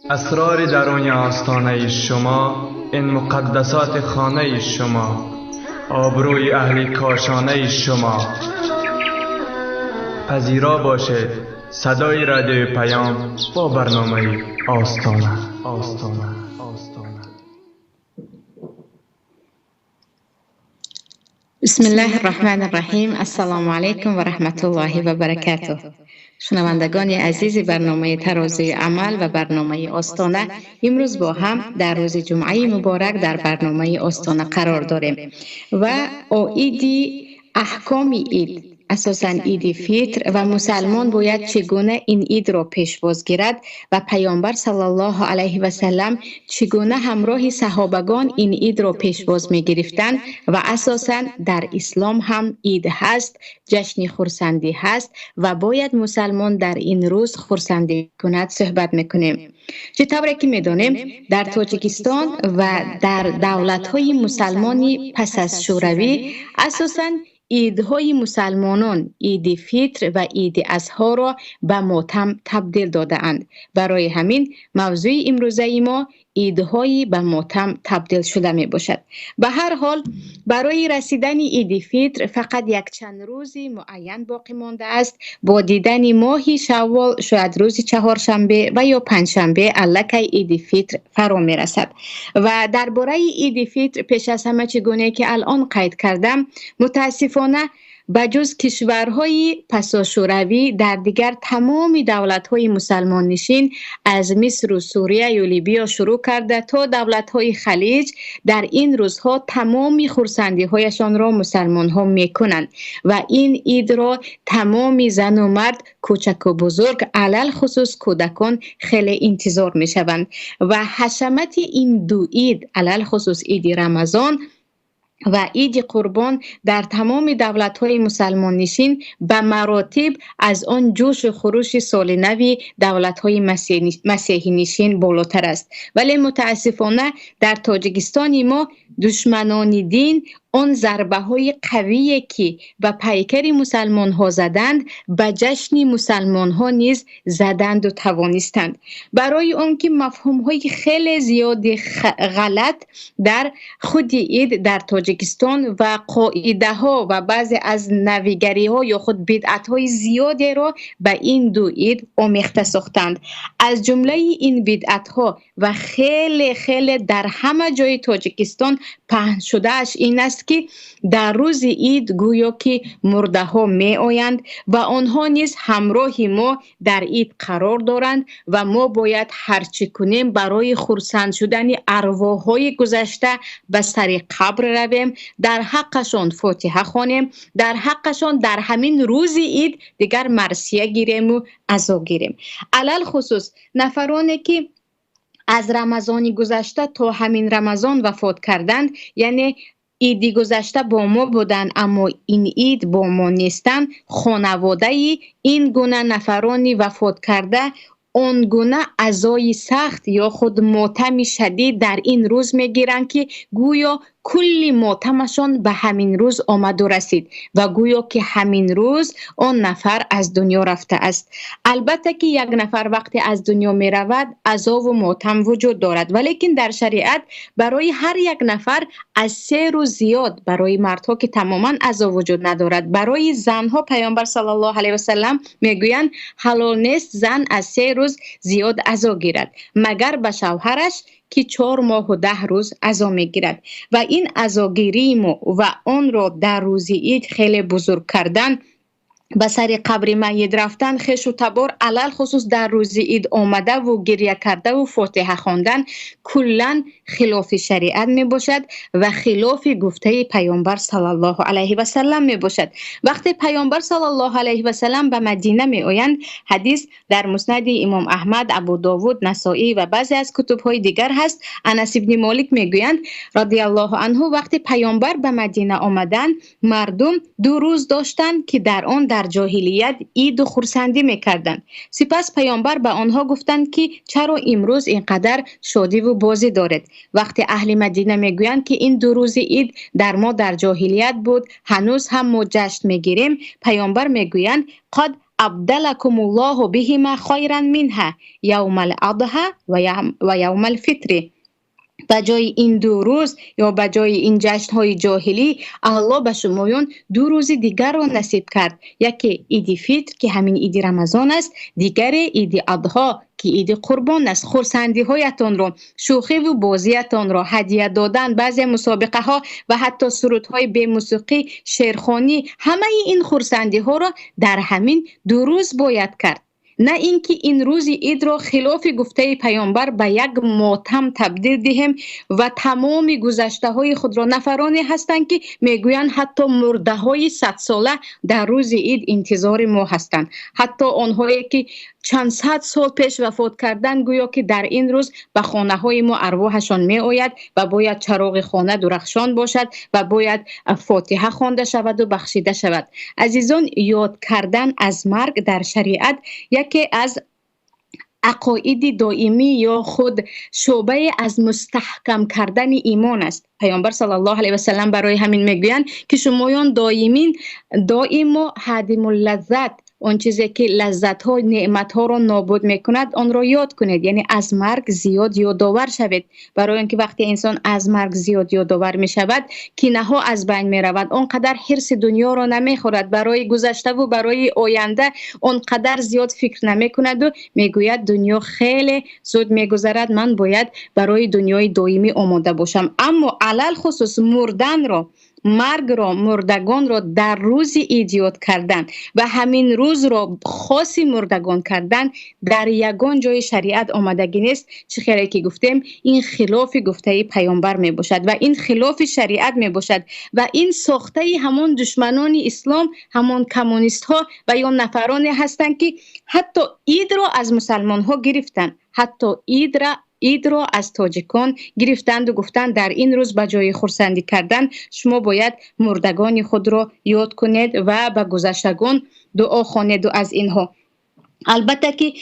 اسرار درون آستانه شما، این مقدسات خانه شما، آبروی اهل کاشانه شما. پذیرا باشید صدای رادیو پیام با برنامه آستانه. بسم الله الرحمن الرحیم. السلام علیکم و رحمت الله و برکاته. شنوندگان عزیز برنامه ترازوی عمل و برنامه آستانه، امروز با هم در روز جمعه مبارک در برنامه آستانه قرار داریم و عید احکام عید، اساساً عید فطر و مسلمان باید چگونه این عید را پیشواز گیرد و پیامبر صلی الله علیه و سلم چگونه همراه صحابگان این عید را پیشواز می گرفتند و اساساً در اسلام هم عید هست، جشن خرسندی هست و باید مسلمان در این روز خرسندی کند صحبت میکنیم. چطوری که میدانیم در تاجیکستان و در دولت‌های مسلمانی پس از شوروی اساساً عیدهای مسلمانان، عید فطر و عید اضحی را به ماتم تبدیل داده اند. برای همین موضوع امروزه ما عیدهای به ماتم تبدیل شده می باشد. به هر حال برای رسیدن عید فطر فقط یک چند روزی معین باقی مانده است. با دیدن ماه شوال شاید روز چهارشنبه و یا پنجشنبه الکی عید فطر فرا می رسد. و درباره عید فطر پیش از همه چگونه که الان قید کردم، متاسفانه بجز کشورهای پساشوروی در دیگر تمام دولت‌های مسلمان نشین از مصر و سوریه و لیبیا شروع کرده تا دولت‌های خلیج در این روزها تمام خرسندی‌هایشان را مسلمان‌ها می‌کنند و این عید را تمام زن و مرد، کوچک و بزرگ، علل خصوص کودکان خیلی انتظار می‌شوند و حشمت این دو عید، علل خصوص عید رمضان و عید قربان در تمام دولت‌های مسلمان نشین به مراتب از آن جوش و خروش سال نو دولت‌های مسیحی نشین بالاتر است. ولی متاسفانه در تاجیکستان ما دشمنان دین آن ضربه‌های قویی که به پیکر مسلمان‌ها زدند به جشن مسلمان‌ها نیز زدند و توانستند. برای آن که مفهوم‌های خیلی زیاد غلط در خود عید در تاجیکستان و قاعده‌ها و بعضی از نویگری‌ها یا خود بدعت‌های زیادی را به این دو عید آمیخته ساختند. از جمله این بدعت‌ها و خیلی در همه جای تاجیکستان پهن شده اش این است است که در روز عید گویا که مرده ها می آیند و آنها نیز همراه ما در عید قرار دارند و ما باید هرچی کنیم برای خرسند شدن ارواح های گذشته به سر قبر رویم، در حقشان فاتحه خوانیم، در حقشان در همین روز عید دیگر مرثیه گیریم و عزا گیریم. علل خصوص نفرانی که از رمضان گذشته تا همین رمضان وفات کردند، یعنی عیدی گذشته با ما بودند اما این عید با ما نیستند، خانواده این گونه نفرانی وفات کرده اون گونه عزای سخت یا خود ماتم شدید در این روز میگیرند که گویا کلی ماتمشان به همین روز آمد و رسید و گویا که همین روز آن نفر از دنیا رفته است. البته که یک نفر وقتی از دنیا می رود عزا و ماتم وجود دارد، ولیکن در شریعت برای هر یک نفر از 3 روز زیاد، برای مردها که تماما عزا وجود ندارد، برای زنها پیامبر صلی الله علیه و سلم میگویند حلال نیست زن از 3 روز زیاد عزا گیرد مگر به شوهرش که 4 ماه و 10 روز عزا میگیرد. و این عزاگیری و آن را در روز عید خیلی بزرگ کردن، به سر قبر میت رفتن، خش و تبار، علل خصوص در روز عید آمده و گریه کرده و فاتحه خواندن کلا خلاف شریعت می باشد و خلاف گفته پیامبر صلی الله علیه و سلم می باشد. وقتی پیامبر صلی الله علیه و سلم به مدینه می آیند، حدیث در مسند امام احمد، ابو داوود، نسائی و بعضی از کتب های دیگر هست. انس بن مالک می گویند رضی الله عنه وقتی پیامبر به مدینه آمدند مردم 2 روز داشتند که در آن در جاهلیت عید و خرسندی میکردند. سپس پیامبر به آنها گفتند که چرا امروز اینقدر شادی و بازی دارید؟ وقتی اهل مدینه میگویند که این 2 روز عید در ما در جاهلیت بود، هنوز هم ما جشن میگیریم، پیامبر میگویند قد ابدلکم الله بهما خیرا منها یوم الاضحی و یوم الفطر. بجای این 2 روز یا بجای این جشن های جاهلی الله به شمایان 2 روز دیگر را نصیب کرد. یکی عید فطر که همین عید رمضان است، دیگر عید اضحی که عید قربان است. خرسندی هایتان را، شوخی و بازیتان را، هدیه دادن، بعضی مسابقه ها و حتی سرودهای به موسیقی، شعرخوانی، همه این خرسندی ها را در همین 2 روز باید کرد. نه اینکه این روز عید را خلاف گفته پیامبر به یک ماتم تبدیل دهیم و تمام گذشته های خود را. نفرانی هستند که میگویند حتی مرده های 100 ساله در روز عید انتظار ما هستند، حتی آنهایی که چند صد سال پیش وفات کردن گویا که در این روز به خانه های ما ارواحشان می آید و باید چراغ خانه درخشان باشد و باید فاتحه خوانده شود و بخشیده شود. عزیزان، یاد کردن از مرگ در شریعت یکی از عقاید دائمی یا خود شعبه از مستحکم کردن ایمان است. پیامبر صلی الله علیه و سلم برای همین میگویند که شمایان دائم و هادم اللذت، اون چیزی که لذت ها نعمت ها را نابود میکند آن را یاد کنید، یعنی از مرگ زیاد یادآور شوید، برای اینکه وقتی انسان از مرگ زیاد یادآور می شود کینه ها از بین می رود، آنقدر حرص دنیا را نمی خورد، برای گذشته و برای آینده آنقدر زیاد فکر نمی کند و میگوید دنیا خیلی زود می گذرد، من باید برای دنیای دائمی آماده باشم. اما علل خصوص مردن را، مرگ را، مردگان را در روز عید یاد کردن و همین روز را خاصی مردگان کردن در یگان جای شریعت آمدگی نیست. چه خیلی که گفتیم این خلاف گفته پیامبر می باشد و این خلاف شریعت می باشد و این ساخته همون دشمنان اسلام، همون کمونیست ها و یا نفرانی هستند که حتی عید را از مسلمان ها گرفتن، حتی عید را از تاجیکان گرفتند و گفتند در این روز به جای خرسندی کردن شما باید مردگان خود را یاد کنید و به گذشتگان دعا خوانید و از اینها. البته که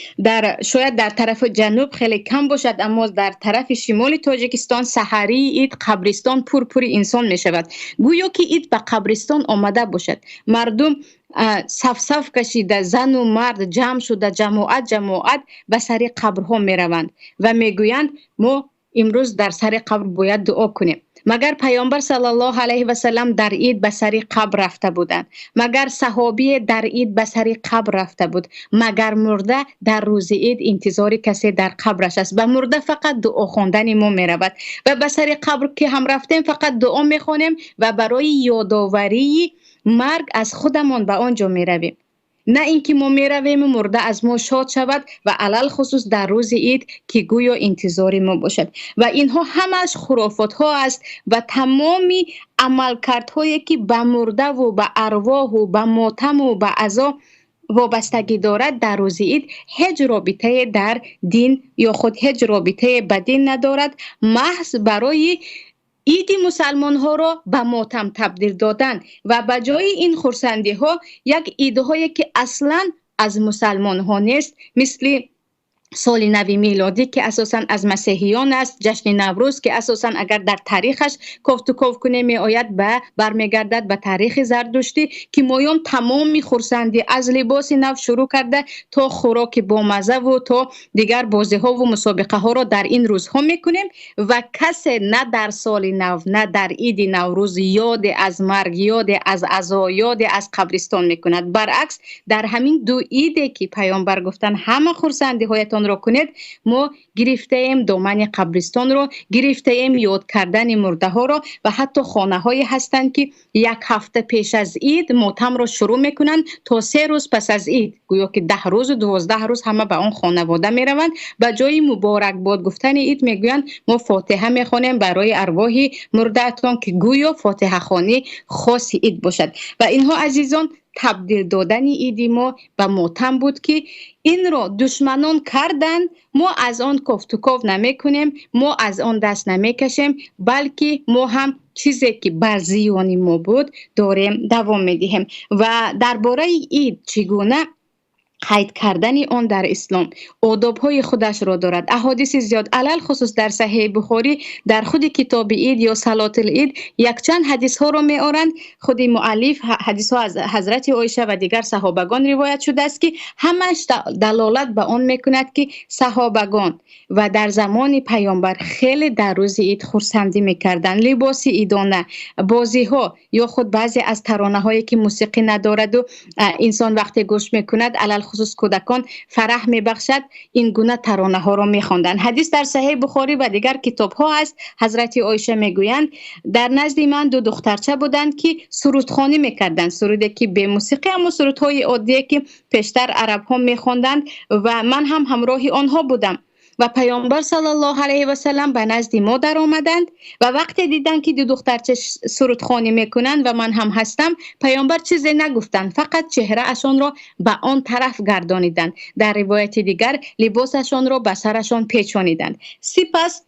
شاید در طرف جنوب خیلی کم باشد، اما در طرف شمال تاجیکستان سحری عید قبرستان پر انسان می شود، گویا که عید به قبرستان آمده باشد. مردم صف کشیده، زن و مرد جمع شده، جماعت به سر قبرها می روند و می گویند ما امروز در سر قبر باید دعا کنیم. مگر پیامبر صلی الله علیه و سلم در عید به سر قبر رفته بودند؟ مگر صحابی در عید به سر قبر رفته بود؟ مگر مرده در روز عید انتظار کسی در قبرش است؟ به مرده فقط دعا خواندن ما می رود و به سر قبر که هم رفتیم فقط دعا می خوانیم و برای یادآوری مرگ از خودمان به آنجا می رویم. نه اینکه ما می رویم مرده از ما شاد شود و علل خصوص در روز عید که گویا انتظار ما باشد. و اینها همش خرافات ها است و تمامی عملکردهایی که به مرده و به ارواح و به ماتم و به عزا وابستگی دارد در روز عید هیچ رابطه در دین یا خود هیچ رابطه به دین ندارد. محض برای عید مسلمان ها را به ماتم تبدیل دادن و به جای این خرسندی ها یک ایدهایی که اصلا از مسلمان ها نیست، مثل سال نو میلادی که اساساً از مسیحیان است، جشن نوروز که اساساً اگر در تاریخش کفت و کاف کنه می آید به برمیگردد به تاریخ زردشتی که مایان تمام خرسندی از لباس نو شروع کرده تا خوراک با مزه و تا دیگر بازی ها و مسابقه ها را در این روزها میکنیم و کسی نه در سال نو نه در عید نوروز یاد از مرگ، یاد از عزا، یاد از قبرستان میکند. برعکس در همین دو عیدی که پیامبر گفتن همه خرسندی هایتان را کنید، ما گرفته ایم دامن قبرستان را، گرفته ایم یاد کردن مرده ها را و حتی خانه هایی هستند که یک هفته پیش از عید ماتم را شروع میکنند تا 3 روز پس از عید، گویا که 10 روز و 12 روز همه به آن خانواده میروند. به جای مبارک باد گفتن عید میگویند ما فاتحه میخوانیم برای ارواح مردهتان که گویا فاتحه خوانی خاص عید باشد. و اینها عزیزان تبدیل دادن عید ما به ماتم بود که این را دشمنان کردند. ما از آن کفت و کاف نمی کنیم، ما از آن دست نمی کشیم، بلکه ما هم چیزی که بر زیان ما بود داریم دوام می دهیم. و درباره عید چگونه قید کردن آن در اسلام آداب‌های خودش را دارد. احادیث زیاد علل خصوص در صحیح بخاری در خود کتاب عید یا صلات العید یک چند حدیث ها را می آورند. خود مؤلف حدیث ها از حضرت عایشه و دیگر صحابگان روایت شده است که همش دلالت به آن می کند که صحابگان و در زمان پیامبر خیلی در روز عید خرسندی می کردند. لباس عیدانه، بازی ها یا خود بعضی از ترانه هایی که موسیقی ندارد و انسان وقتی گوش می کند علل خصوص کودکان فرح می بخشد، این گونه ترانه ها را می خواندند. حدیث در صحیح بخاری و دیگر کتاب ها است. حضرت عایشه می گویند در نزد من 2 دخترچه بودند که سرودخوانی می کردند، سرودی که به موسیقی اما سرودهای عادی که پیشتر عرب ها می خواندند و من هم همراه آنها بودم. و پیامبر صلی الله علیه و سلم به نزد ما در آمدند و وقتی دیدند که 2 دخترچه سرودخوانی میکنند و من هم هستم، پیامبر چیزی نگفتند، فقط چهره اشان را به آن طرف گردانیدند. در روایت دیگر لباسشان را به سرشان پیچانیدند. سپس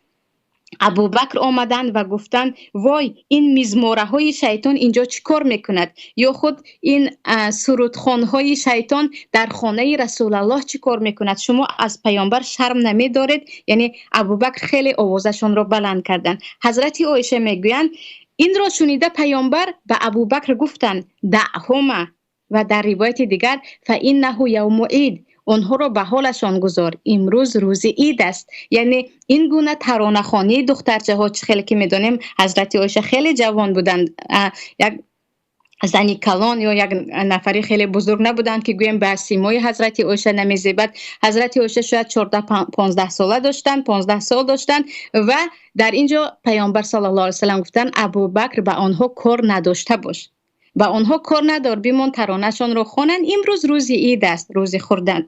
ابوبکر آمدند و گفتند وای این مزماره های شیطان اینجا چی کار میکند؟ یا خود این سرودخوان های شیطان در خانه رسول الله چی کار میکند؟ شما از پیامبر شرم نمی دارید؟ یعنی ابوبکر خیلی آوازشان را بلند کردند. حضرت عایشه میگویند این را شنیده پیامبر به ابوبکر گفتند دعهما و در روایت دیگر فانه یوم عید، آنها را به حالشان گذار، امروز روز عید است. یعنی این گونه ترانه خوانی دخترچه ها خیلی که میدونیم حضرت عایشه خیلی جوان بودند، یک زنی کلان یا یک نفری خیلی بزرگ نبودند که گویم به سیمای حضرت عایشه نمیزیبد. حضرت عایشه شاید 14-15 ساله داشتند، 15 سال داشتند و در اینجا پیامبر صلی الله علیه و سلم گفتند ابوبکر به آنها کار نداشته باش، با آنها کار ندار، بیمون ترانه‌شان را خوانند، امروز روز عید است، روز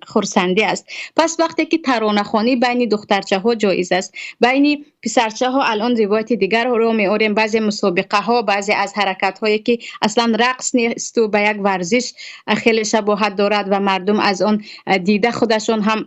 خرسندی است. پس وقتی که ترانه خوانی بین دخترچه ها جایز است، بین پسرچه ها الان روایت دیگر رو می‌آوریم، بعضی مسابقه ها، بعضی از حرکت هایی که اصلا رقص نیست و به یک ورزش خیلی شباهت دارد و مردم از آن دیده خودشان هم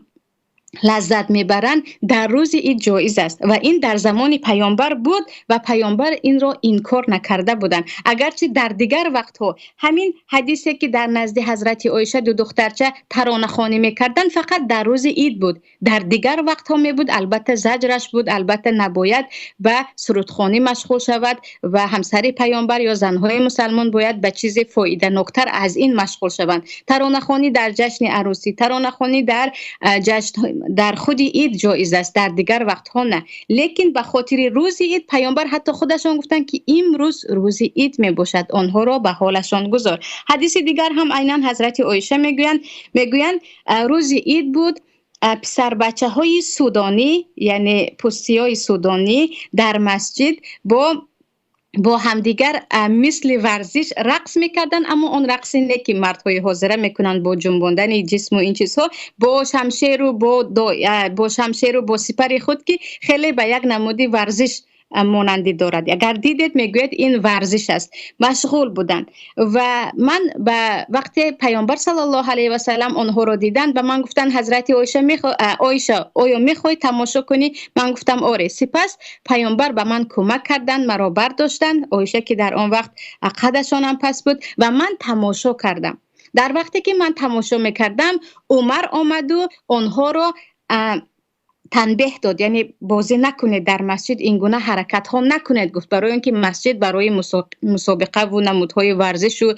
لذت میبرند، در روز عید جایز است و این در زمان پیامبر بود و پیامبر این را انکار نکرده بودند. اگرچه در دیگر وقتها همین حدیثی که در نزد حضرت عایشه 2 دخترچه ترانه خوانی میکردند فقط در روز عید بود، در دیگر وقتها می بود البته زجرش بود، البته نباید به سرودخوانی مشغول شود و همسر پیامبر یا زنهای مسلمان باید به چیز فایده نکتر از این مشغول شوند. ترانه خوانی در جشن عروسی، ترانه خوانی در جشن در خود عید جایز است، در دیگر وقتها نه. لیکن به خاطر روز عید پیامبر حتی خودشان گفتن که امروز روز عید می باشد، آنها را به حالشان گذار. حدیث دیگر هم عیناً حضرت عایشه میگویند روز عید بود، پسر بچه های سودانی یعنی پستی های سودانی در مسجد با همدیگر مثل ورزش رقص میکردن، اما اون رقصی نه که مردهای حاضره میکنن با جنباندن جسم و این چیزها، با شمشیر و با سپر خود که خیلی به یک نمودی ورزش مانندی دارد. اگر دیدید میگوید این ورزش است، مشغول بودن. و من به وقتی پیامبر صلی الله علیه و سلم آنها را دیدن به من گفتن حضرت عایشه آیا میخوای تماشا کنی؟ من گفتم آره. سپس پیامبر به من کمک کردن، مرا برداشتن، عایشه که در آن وقت قدشان هم پس بود، و من تماشا کردم. در وقتی که من تماشا میکردم عمر آمد و آنها را تنبیه داد، یعنی بازی نکنید در مسجد، این گونه حرکت ها نکنید. گفت برای اینکه مسجد برای مسابقه و نمودهای ورزش و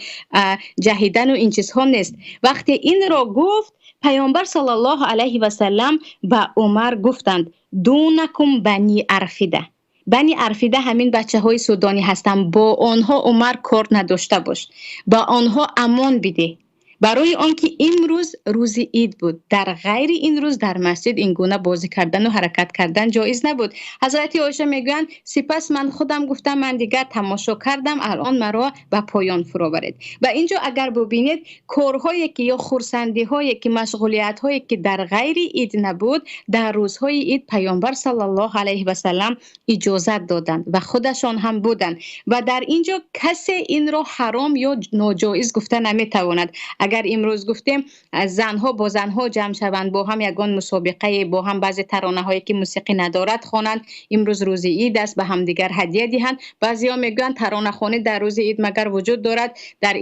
جهیدن و این چیزها نیست. وقتی این را گفت پیامبر صلی الله علیه و سلم به عمر گفتند دونکم بنی ارفیده. بنی ارفیده همین بچه های سودانی هستند، با آنها عمر کار نداشته باش، با آنها امان بده، برای آنکه امروز روز عید بود. در غیر این روز در مسجد این گونه بازی کردن و حرکت کردن جایز نبود. حضرت عایشه میگویند سپس من خودم گفتم من دیگر تماشا کردم، الان مرا به پایان فرا برید. و اینجا اگر ببینید کارهایی که یا خرسندی هایی که مشغولیت هایی که در غیر عید نبود، در روزهای عید پیامبر صلی الله علیه و سلم اجازت دادند و خودشان هم بودند. و در اینجا کسی این را حرام یا ناجایز گفته نمیتواند. اگر امروز گفتیم زنها با زنها جمع شوند، با هم یگان مسابقه، با هم بعضی ترانه هایی که موسیقی ندارد خوانند، امروز روز عید است، به هم دیگر هدیه دهند. بعضیا میگن ترانه خوانی در روز عید مگر وجود دارد؟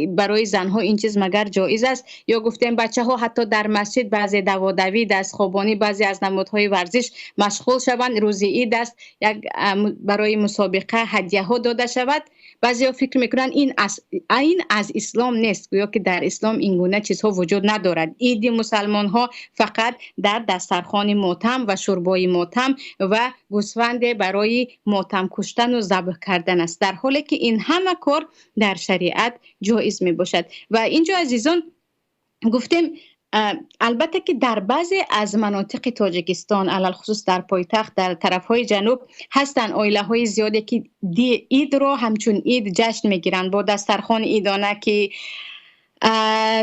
برای زنها این چیز مگر جایز است؟ یا گفتیم بچه ها حتی در مسجد بعضی دوادوی، دست خوابانی، بعضی از نمودهای ورزش مشغول شوند، روز عید است یک برای مسابقه هدیه ها داده شود. بعضیا فکر میکنن این از اسلام نیست، گویا که در اسلام این گونه چیزها وجود ندارد. عید مسلمان ها فقط در دسترخوان ماتم و شوربای ماتم و گوسفند برای ماتم کشتن و ذبح کردن است، در حالی که این همه کار در شریعت جایز می باشد. و اینجا عزیزان گفتیم البته که در بعضی از مناطق تاجیکستان، علل خصوص در پایتخت در طرفهای جنوب هستن عائله های زیادی که عید رو همچون عید جشن میگیرن با دسترخوان عیدانه که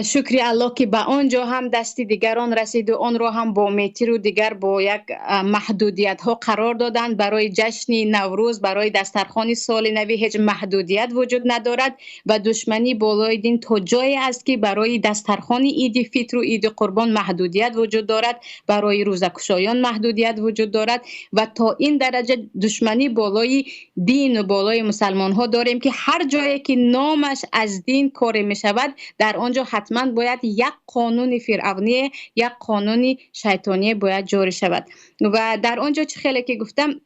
شکر الله که به آنجا هم دستی دیگران رسید و آن را هم با متر و دیگر با یک محدودیت ها قرار دادن. برای جشن نوروز، برای دسترخوان سال نو هیچ محدودیت وجود ندارد و دشمنی بالای دین تا جایی است که برای دسترخوان عید فطر و عید قربان محدودیت وجود دارد، برای روزه‌گشایان محدودیت وجود دارد و تا این درجه دشمنی بالای دین و بالای مسلمان ها داریم که هر جایی که نامش از دین کار می شود در آنجا حتما باید یک قانون فرعونی، یک قانون شیطانی باید جاری شود. و در آنجا چه خیلی که گفتم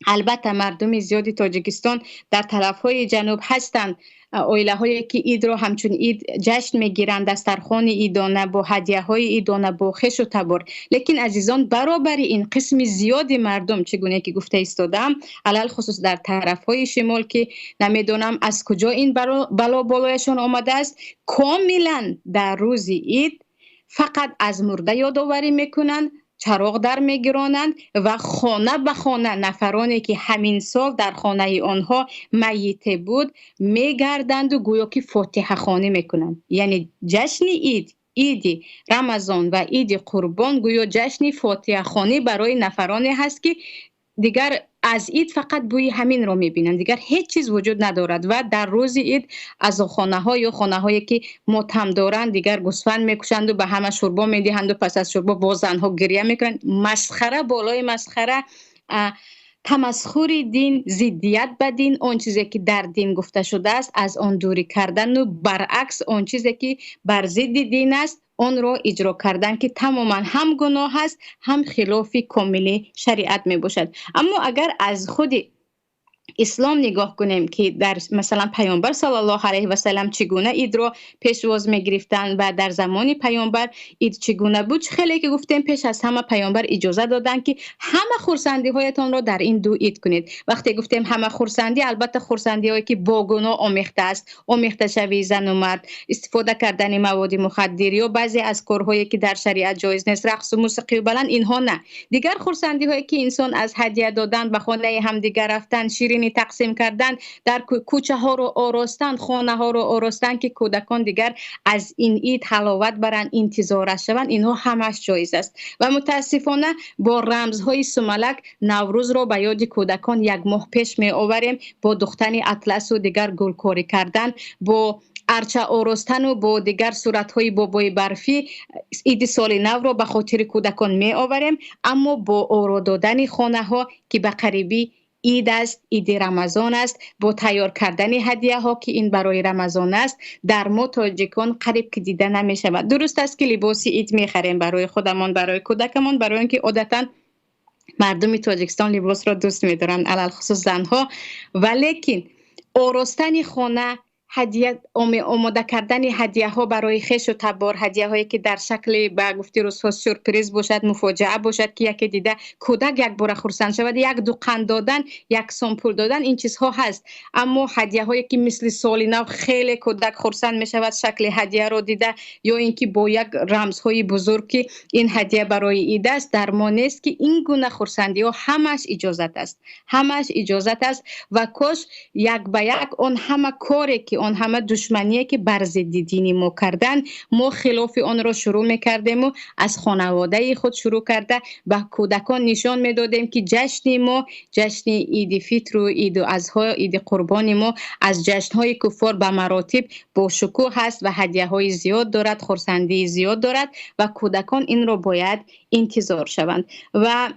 البته مردم زیادی تاجیکستان در طرفهای جنوب هستند، عائله هایی که عید را همچون عید جشن میگیرند، دسترخوان عیدانه با هدیه های عیدانه با خش و تبر. لیکن عزیزان برابر این قسم زیادی مردم چگونه که گفته ایستادم، علل خصوص در طرف های شمال که نمیدونم از کجا این بلا بالایشان آمده است، کاملا در روز عید فقط از مرده یادآوری میکنند، چراغ در میگیرانند و خانه به خانه نفرانی که همین سال در خانه آنها میت بود میگردند و گویا که فاتحه خوانی میکنند. یعنی جشن عید رمضان و عید قربان گویا جشن فاتحه خوانی برای نفرانی هست که دیگر از عید فقط بوی همین رو میبینند، دیگر هیچ چیز وجود ندارد. و در روز عید از خانه ها یا خانه هایی که ماتم دارند دیگر گوسفند میکشند و به همه شوربا میدهند و پس از شوربا با زنها گریه میکنند. مسخره بالای مسخره، تمسخر دین، ضدیت به دین، اون چیزی که در دین گفته شده است از آن دوری کردن و برعکس اون چیزی که بر ضد دین است اون رو اجرا کردن که تماما هم گناه است هم خلاف کامل شریعت می باشد. اما اگر از خود اسلام نگاه کنیم که در مثلا پیامبر صلی الله علیه و سلم چگونه اید رو پیشواز میگرفتن و در زمان پیامبر اید چگونه بود. خیلی که گفتیم پیش از همه پیامبر اجازه دادن که همه خرسندی هایتان رو در این دو اید کنید. وقتی گفتیم همه خرسندی، البته خرسندی هایی که با گناه آمیخته است، آمیخته شوی زن و مرد، استفاده کردن مواد مخدر یا بعضی از کارهایی که در شریعت جایز نیست، رقص و موسیقی و بلند، اینها نه. دیگر خرسندی هایی که انسان از هدیه دادن، به خانه همدیگر رفتن، شیرینی تقسیم کردن، در کوچه ها رو آراستن، خانه ها رو آراستن که کودکان دیگر از این عید حلاوت برن، انتظار شوند، اینها همش جایز است. و متاسفانه با رمزهای سملک نوروز رو به یاد کودکان یک ماه پیش می آوریم، با دختن اطلس و دیگر گلکاری کردن، با ارچه آراستن و با دیگر صورت‌های بابای برفی عید سال نو رو به خاطر کودکان می آوریم. اما با آرا دادن خانه ها که به قریبی عید است، عید رمضان است، با تیار کردن هدیه ها که این برای رمضان است، در ما تاجیکان قریب که دیده نمی شود. درست است که لباس عید می خریم برای خودمان، برای کودکمان، برای اینکه عادتاً مردم تاجیکستان لباس را دوست می دارند، علل خصوص زنها، ولیکن آراستن خانه، هدیه آماده کردن هدیه ها برای خویش و تبار، هدیه هایی که در شکل به گفته رسول سورپرایز باشد، مفاجعه باشد که یکی دیده کودک یک بار خرسند شود، یک دکان دادن، یک سامپل دادن، این چیزها هست. اما هدیه هایی که مثل سال نو خیلی کودک خرسند می شود شکل هدیه رو دیده، یا اینکه با یک رمزهای بزرگ که این هدیه برای عید است، در ما نیست که این گونه خرسندی ها همش اجازت است، همش اجازت است. و کاش یک به یک اون همه کاری که اون همه دشمنیه که بر ضد دینی ما کردن، ما خلاف آن را شروع میکردیم و از خانواده خود شروع کرده به کودکان نشان میدادیم که جشن ما، جشن عید فطر و عید اضحی، عید قربان ما از جشنهای کفار به مراتب با شکوه هست و هدیه های زیاد دارد، خرسندی زیاد دارد و کودکان این را باید انتظار شوند. و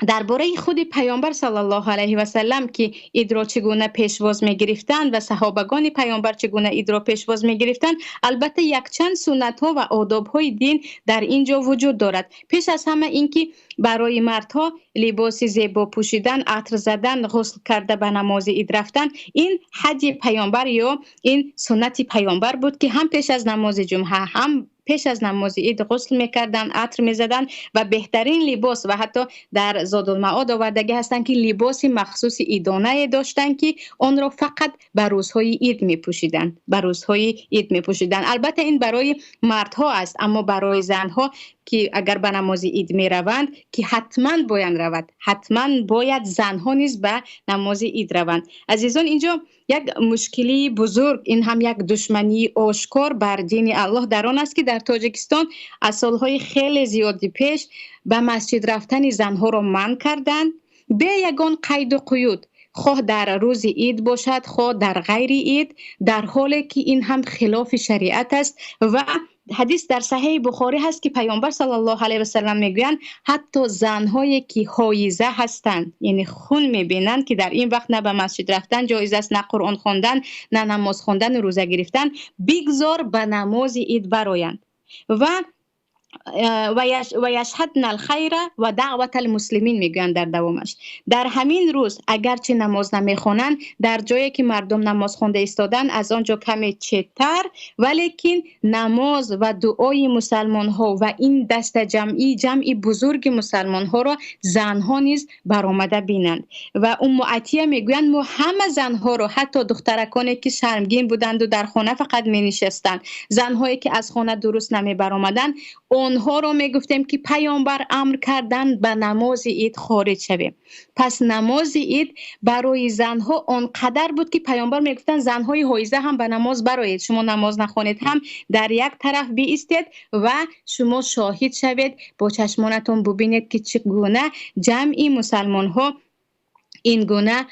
درباره خود پیامبر صلی الله علیه و سلم که عید را چگونه پیشواز می گرفتند و صحابگان پیامبر چگونه عید را پیشواز می گرفتند، البته یک چند سنت ها و آداب های دین در اینجا وجود دارد. پیش از همه اینکه برای مردها لباس زیبا پوشیدن، عطر زدن، غسل کرده به نماز عید رفتن، این هدی پیامبر یا این سنت پیامبر بود که هم پیش از نماز جمعه هم پیش از نماز عید غسل میکردن، عطر میزدن و بهترین لباس، و حتی در زادالمعاد آوردگی هستند که لباس مخصوص عیدانه داشتن که آن را فقط بر روزهای عید میپوشیدن، بر روزهای عید میپوشیدن. البته این برای مردها است، اما برای زنها که اگر به نماز عید می روند که حتما باید رود، حتما باید زنها نیز به نماز عید روند. عزیزان، اینجا یک مشکلی بزرگ، این هم یک دشمنی آشکار بر دین الله در آن است که در تاجیکستان از سالهای خیلی زیادی پیش به مسجد رفتن زنها را منع کردند به یگان قید و قیود، خواه در روز عید باشد خواه در غیر عید، در حالی که این هم خلاف شریعت است. و حدیث در صحیح بخاری هست که پیامبر صلی الله علیه و سلم میگویند حتی زنهایی که حایضه هستند، یعنی خون میبینند، که در این وقت نه به مسجد رفتن جایز است، نه قرآن خواندن، نه نماز خواندن، روزه گرفتن، بگذار به نماز عید برآیند و یشهدن الخیر و دعوت المسلمین میگویند در دوامش. در همین روز اگرچه نماز نمیخوانند، در جایی که مردم نماز خوانده ایستادن از آنجا کمی چتر، ولیکن نماز و دعای مسلمان ها و این دست جمعی بزرگ مسلمان ها را زنها نیز برآمده بینند. و ام عطیه میگویند ما همه زنها را، حتی دخترکانی که شرمگین بودند و در خانه فقط می نشستند، زنهایی که از خانه درست نمی برآمدند، اونها رو میگفتیم که پیامبر امر کردن به نماز عید خارج شویم. پس نماز عید برای زنها اونقدر بود که پیامبر میگفتن زنهای حایضه هم به نماز برآیید، شما نماز نخوانید هم در یک طرف بایستید و شما شاهد شوید، با چشمانتون ببینید که چگونه جمعی مسلمان ها این گونه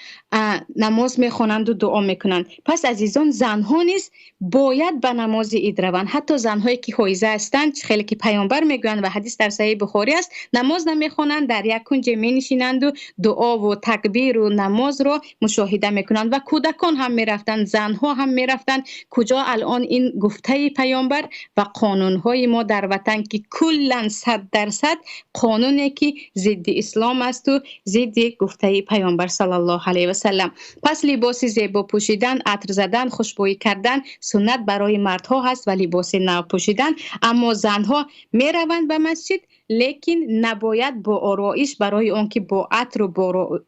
نماز میخوانند و دعا میکنند. پس عزیزان، زنها نیز باید به نماز عید روند، حتی زنهایی که حایضه هستند، خیلی که پیامبر میگویند و حدیث در صحیح بخاری است، نماز نمیخوانند، در یک کنج مینشینند و دعا و تکبیر و نماز را مشاهده میکنند. و کودکان هم میرفتند، زنها هم میرفتند. کجا الان این گفته پیامبر و قانونهای ما در وطن که کلا 100% قانونی که ضد اسلام است و ضد گفته پیامبر پیامبر صلی الله علیه و سلم. پس لباس زیبا پوشیدن، عطر زدن، خوشبویی کردن سنت برای مردها هست و لباس نو پوشیدن. اما زنها می روند به مسجد لیکن نباید با آرایش، برای آنکه با عطر و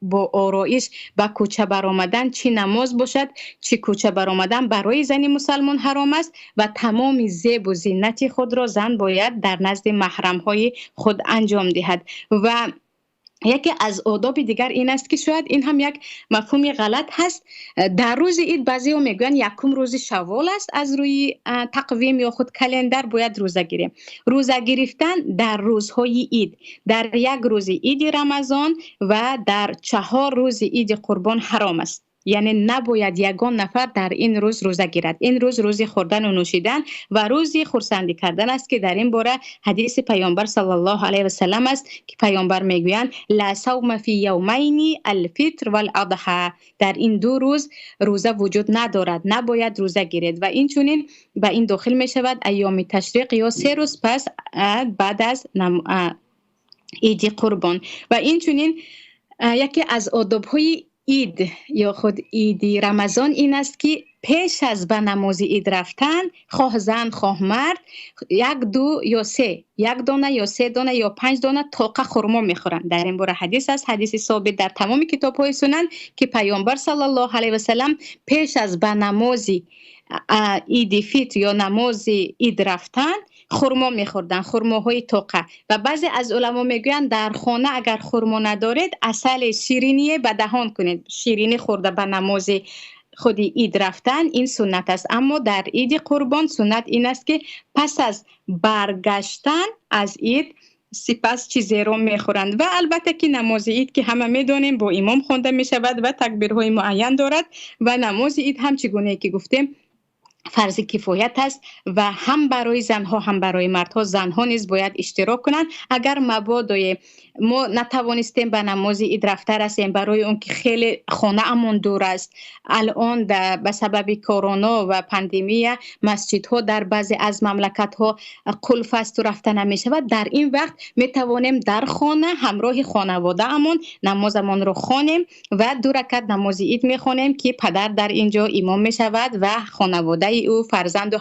با آرایش به کوچه برآمدن، چی نماز باشد چی کوچه برآمدن برای زن مسلمان حرام است و تمام زیب و زینت خود را زن باید در نزد محرم های خود انجام دهد. و یکی از آداب دیگر این است که شاید این هم یک مفهوم غلط هست. در روز عید بعضی ها میگوین یکم روز شوال است، از روی تقویم یا خود کلندر باید روزه گیریم. روزه گرفتن در روزهای عید، در یک روز عید رمضان و در 4 روز عید قربان حرام است. یعنی نباید یگان نفر در این روز روزه گیرد. این روز روزی خوردن و نوشیدن و روزی خرسندی کردن است که در این باره حدیث پیامبر صلی الله علیه و سلم است که پیامبر میگویند لا صوم فی یومین الفطر والاضحى، در این 2 روز روزه وجود ندارد، نباید روزه گیرید. و این چنین به این داخل می شود ایام تشریق یا 3 روز پس بعد از عید قربان. و این چنین یکی از آداب های عید یا خود عید رمضان این است که پیش از به نماز عید رفتن خواه زن خواه مرد 1 2 یا 3 1 دانه یا 3 دانه یا 5 دانه طاقه خرما میخورند. در این باره حدیث است، حدیث ثابت در تمام کتاب های سنن که پیامبر صلی الله علیه و سلم پیش از به نماز عید فطر یا نماز عید رفتن خرما میخوردن، خرماهای طاقه. و بعضی از علما میگویند در خانه اگر خرما ندارید عسل شیرینی به دهان کنید، شیرینی خورده به نماز خود عید رفتن این سنت است. اما در عید قربان سنت این است که پس از برگشتن از عید سپس چیزی رو میخورند. و البته که نماز عید که همه میدونیم با امام خوانده میشود و تکبیرهای معین دارد و نماز عید هم چگونه که گفتیم فرض کفایت است و هم برای زنها هم برای مردها، زنها نیز باید اشتراک کنند. اگر مبادا ما نتوانستیم به نماز عید رفته رسیم برای اون که خیلی خانه امون دور است، الان به سبب کرونا و پاندمی مسجدها در بعضی از مملکت ها قلف است و رفته نمیشه و در این وقت می توانیم در خانه همراه خانواده امون نمازمون رو خوانیم و 2 رکعت نماز عید می خوانیم که پدر در اینجا امام می شود و خانواده او، فرزند و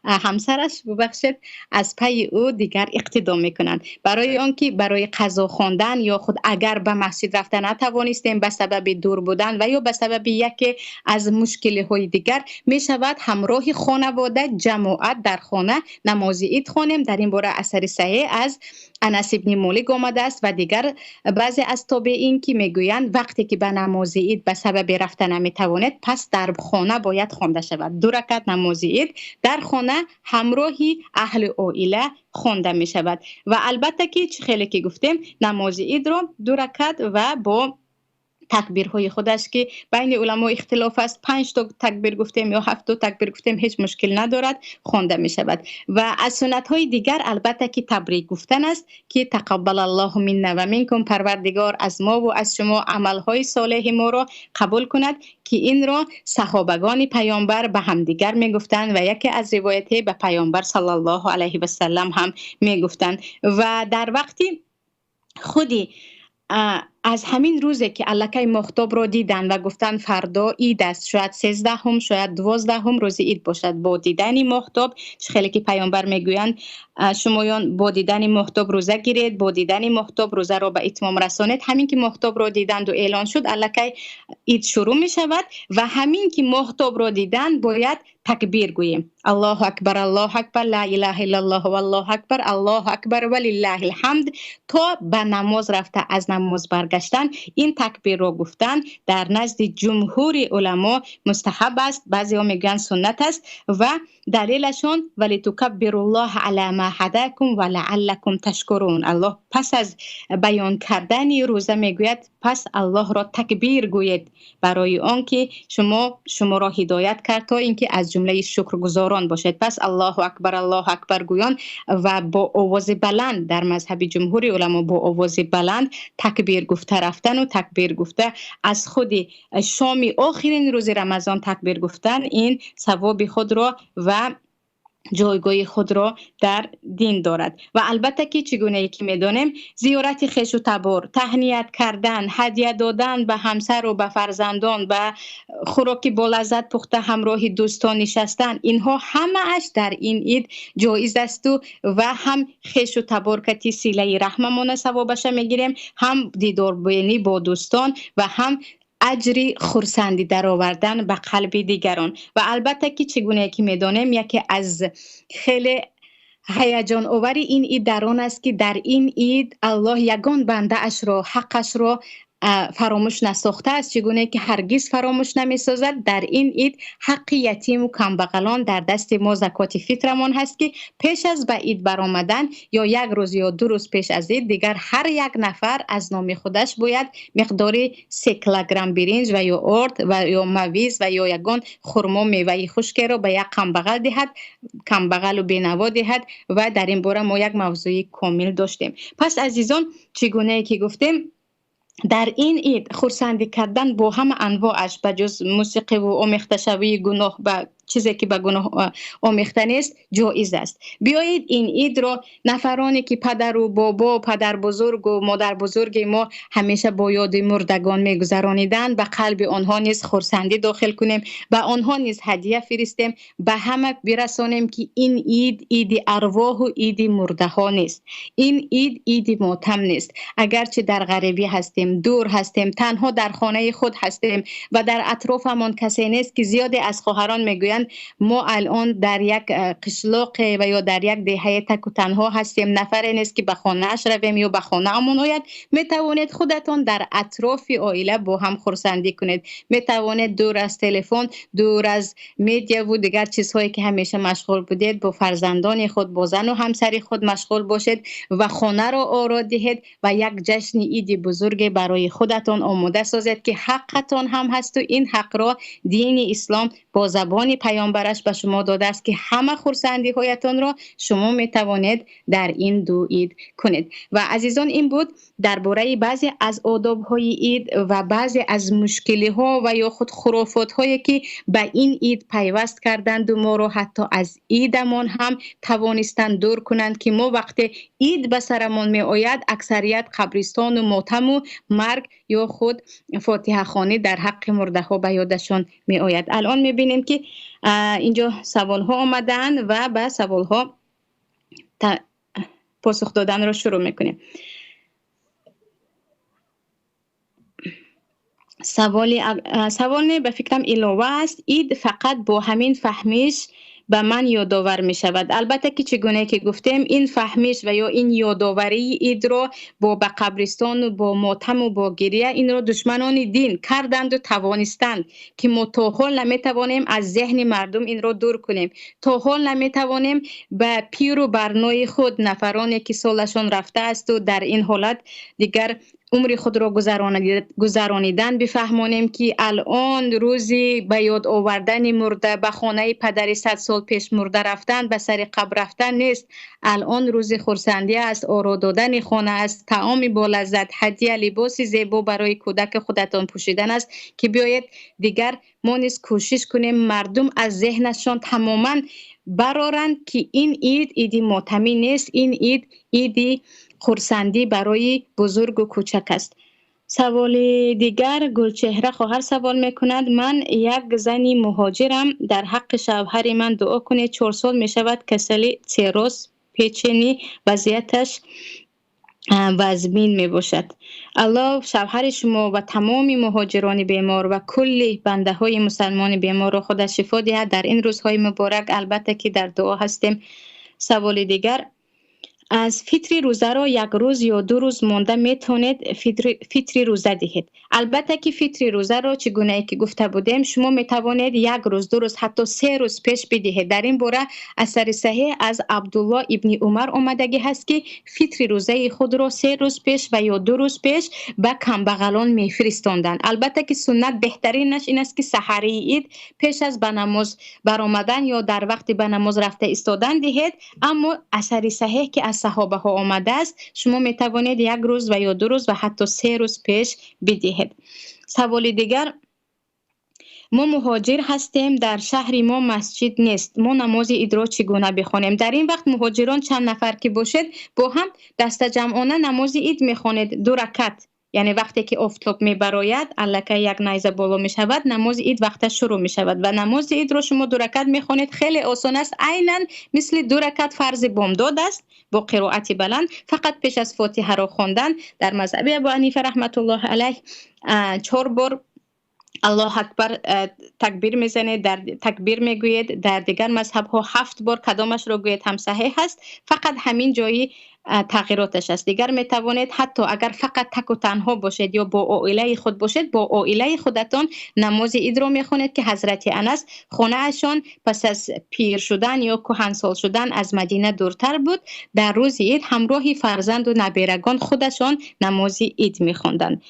همسرش ببخشید از پی او دیگر اقتدا میکنند. برای آنکه برای قضا خواندن یا خود اگر به مسجد رفتن نتوانستیم به سبب دور بودن و یا به سبب یکی از مشکل های دیگر می شود همراه خانواده جماعت در خانه نماز عید خوانیم. در این باره اثر صحیح از انس ابن مالک آمده است و دیگر بعضی از تابعین که میگویند وقتی که به نماز عید به سبب رفتن نمیتوانید پس در خانه باید خوانده شود. 2 رکعت نماز عید در خانه همراهی اهل عائله خوانده می شود. و البته که خیلی که گفتیم نماز عید را 2 رکعت و با تکبیرهای خودش که بین علما اختلاف است، 5 تا تکبیر گفتیم یا 7 تا تکبیر گفتیم هیچ مشکل ندارد، خوانده می شود. و از سنت های دیگر البته که تبریک گفتن است که تقبل الله منا و منکم، پروردگار از ما و از شما عمل های صالح ما را قبول کند، که این را صحابگان پیامبر به هم دیگر می گفتند و یکی از روایت به پیامبر صلی الله علیه و سلم هم می گفتند. و در وقتی خودی از همین روزه که الکه ماهتاب را دیدن و گفتن فردا عید است، شاید 13 هم شاید 12 هم روز عید باشد، با دیدن ماهتاب خیلی که پیامبر میگویند شمایان با دیدن ماهتاب روزه گیرید، با دیدن ماهتاب روزه را به اتمام رسانید. همین که ماهتاب را دیدند و اعلان شد الکه عید شروع می شود و همین که ماهتاب را دیدن باید تکبیر گوییم، الله اکبر الله اکبر لا اله الا الله والله اکبر الله اکبر ولله الحمد، تا به نماز رفته از نماز برگشتن این تکبیر را گفتن در نزد جمهور علما مستحب است، بعضی ها میگن سنت است و دلیلشون ولتکبروا الله علی ما هداکم ولعلکم تشکرون. الله پس از بیان کردن روزه میگوید پس الله را تکبیر گوید برای آنکه شما را هدایت کرد تا اینکه از جمله شکرگزاران باشید. پس الله اکبر گویان و با آواز بلند، در مذهب جمهور علما با آواز بلند تکبیر گفته رفتن و تکبیر گفته از خود شام آخرین روز رمضان تکبیر گفتن این ثواب خود را و جایگاه خود را در دین دارد. و البته که چگونه ای که میدانیم زیارت خویش و تبار، تهنیت کردن، هدیه دادن به همسر و به فرزندان، به خوراکی با لذت پخته همراه دوستان نشستن، اینها همه اش در این عید جایز است و هم خویش و تبار کتی صله رحممون ثوابش میگیریم، هم دیدار بینی با دوستان و هم اجری خورسندی در آوردن به قلب دیگران. و البته که چگونه که میدانیم یکی از خیلی هیجان آوری این عید در آن است که در این عید الله یگان بنده اش را، حقش را فراموش نساخته است، چگونه که هرگز فراموش نمی سازد. در این عید حق یتیم و کمبغلان در دست ما زکات فطرمان هست که پیش از به عید برآمدن یا یک روز یا 2 روز پیش از عید دیگر هر یک نفر از نام خودش باید مقداری 3 کیلوگرم برنج و یا آرد و یا مویز و یا یگان خرما میوه خشک را به یک کمبغل دهد، کمبغل و بینوا دهد. و در این باره ما یک موضوع کامل داشتیم. پس عزیزان چگونه که گفتیم در این عید خورسندی کردن با همه انواعش بجز موسیقی و آمیخته شوی گناه به چیزی که به گناه آمیخته نیست جایز است. بیایید این عید را نفرانی که پدر و بابا، پدر بزرگ و مادر بزرگ ما همیشه با یاد مردگان میگذرانیدن به قلب آنها نیز خورسندی داخل کنیم، به آنها نیز هدیه فرستیم، به همه برسانیم که این عید عید ارواح و عید مرده ها نیست. این عید عید ماتم نیست. اگرچه در غریبی هستیم، دور هستیم، تنها در خانه خود هستیم و در اطرافمان کسی نیست، که زیادی از خواهران میگویند ما الان در یک قشلاق و یا در یک دهه تک و تنها هستیم، نفری نیست که به خانه اش رویم یا به خانه امون آید. می توانید خودتان در اطراف عائله با هم خورسندی کنید. می توانید دور از تلفن، دور از میدیا و دیگر چیزهایی که همیشه مشغول بودید با فرزندان خود، با زن و همسر خود مشغول باشید و خانه را آرا دهید و یک جشن عید بزرگ برای خودتان آماده سازید که حقتان هم هست و این حق را دین اسلام با زبان پیامبرش به شما داده است که همه خورسندی هایتان را شما می توانید در این 2 عید کنید. و عزیزان این بود درباره بعضی از آداب های عید و بعضی از مشکلی ها و یا خود خرافات هایی که به این عید پیوست کردند و ما را حتی از عیدمان هم توانستند دور کنند که ما وقتی عید به سرمان می آید اکثریت قبرستان و ماتم و مرگ یا خود فاتحه خوانی در حق مرده ها به یادشان می آید. الان می بینیم که اینجا سوال ها آمدن و به سوال ها پاسخ دادن را شروع میکنیم. سوال به فکرم علاوه است. عید فقط با همین فهمیش به من یادآور می شود. البته که چگونه که گفتیم این فهمیش و یا این یادآوری عید را با به قبرستان و با ماتم و با گریه این را دشمنان دین کردند و توانستند که ما تا حال نمی توانیم از ذهن مردم این را دور کنیم. تا حال نمی توانیم به پیر و برنای خود، نفرانی که سالشان رفته است و در این حالت دیگر عمر خود را گذرانیدن بفهمانیم که الان روزی به یاد آوردن مرده، به خانه پدری 100 سال پیش مرده رفتن، به سر قبر رفتن نیست. الان روز خورسندی است، آرا دادن خانه است، طعام با لذت، هدیه، لباس زیبا برای کودک خودتان پوشیدن است که بیایید دیگر ما نیز کوشش کنیم مردم از ذهنشان تماما برارند که این عید عید ماتمی نیست، این عید عید خورسندی برای بزرگ و کوچک است. سوال دیگر گلچهره خواهر سوال میکند من یک زنی مهاجرم، در حق شوهر من دعا کنید. 4 سال میشود کسل سیروس پیچنی وضعیتش وزمین می باشد. الله شوهر شما و تمام مهاجران بیمار و کل بنده های مسلمان بیمار را خود شفا دهد در این روزهای مبارک. البته که در دعا هستیم. سوال دیگر از فطر روزه را 1 روز یا 2 روز مانده میتونید فطر روزه دهید. البته که فطر روزه را چگونه که گفته بودیم شما میتوانید 1 روز 2 روز حتی 3 روز پیش بدهید. در این باره اثر صحیح از عبدالله ابن عمر آمدگی هست که فطر روزه خود را 3 روز پیش و یا 2 روز پیش به کمبغلان میفرستاندند. البته که سنت بهترینش این است که سحری عید پیش از به نماز برآمدن یا در وقت به نماز رفته ایستادن دهید، اما اثر صحیح که از صحابه ها آمده است شما می توانید 1 روز و یا 2 روز و حتی 3 روز پیش بدهید. سوال دیگر ما مهاجر هستیم، در شهر ما مسجد نیست، ما نماز عید را چگونه بخوانیم؟ در این وقت مهاجران چند نفر که باشد با هم دست جمعانه نماز عید میخوانید 2 رکعت. یعنی وقتی که آفتاب میبراید الکه یک نیزه بالا میشود، نماز عید وقت شروع میشود و نماز عید را شما 2 رکعت میخوانید. خیلی آسان است، عیناً مثل 2 رکعت فرض بامداد است با قرائت بلند. فقط پیش از فاتحه را خواندن. در مذهب ابو حنیفه رحمت الله علیه 4 بار الله اکبر تکبیر میزنید، در تکبیر میگوید. در دیگر مذهب ها 7 بار کدامش را گوید هم صحیح است، فقط همین جایی تغییراتش است. دیگر میتوانید حتی اگر فقط تک و تنها باشید یا با عائله خود باشید، با عائله خودتان نماز عید را میخوانید که حضرت انس خانه اشان پس از پیر شدن یا کهنسال شدن از مدینه دورتر بود. در روز عید همراهی فرزند و نبیرگان خودشان نماز عید میخواندند.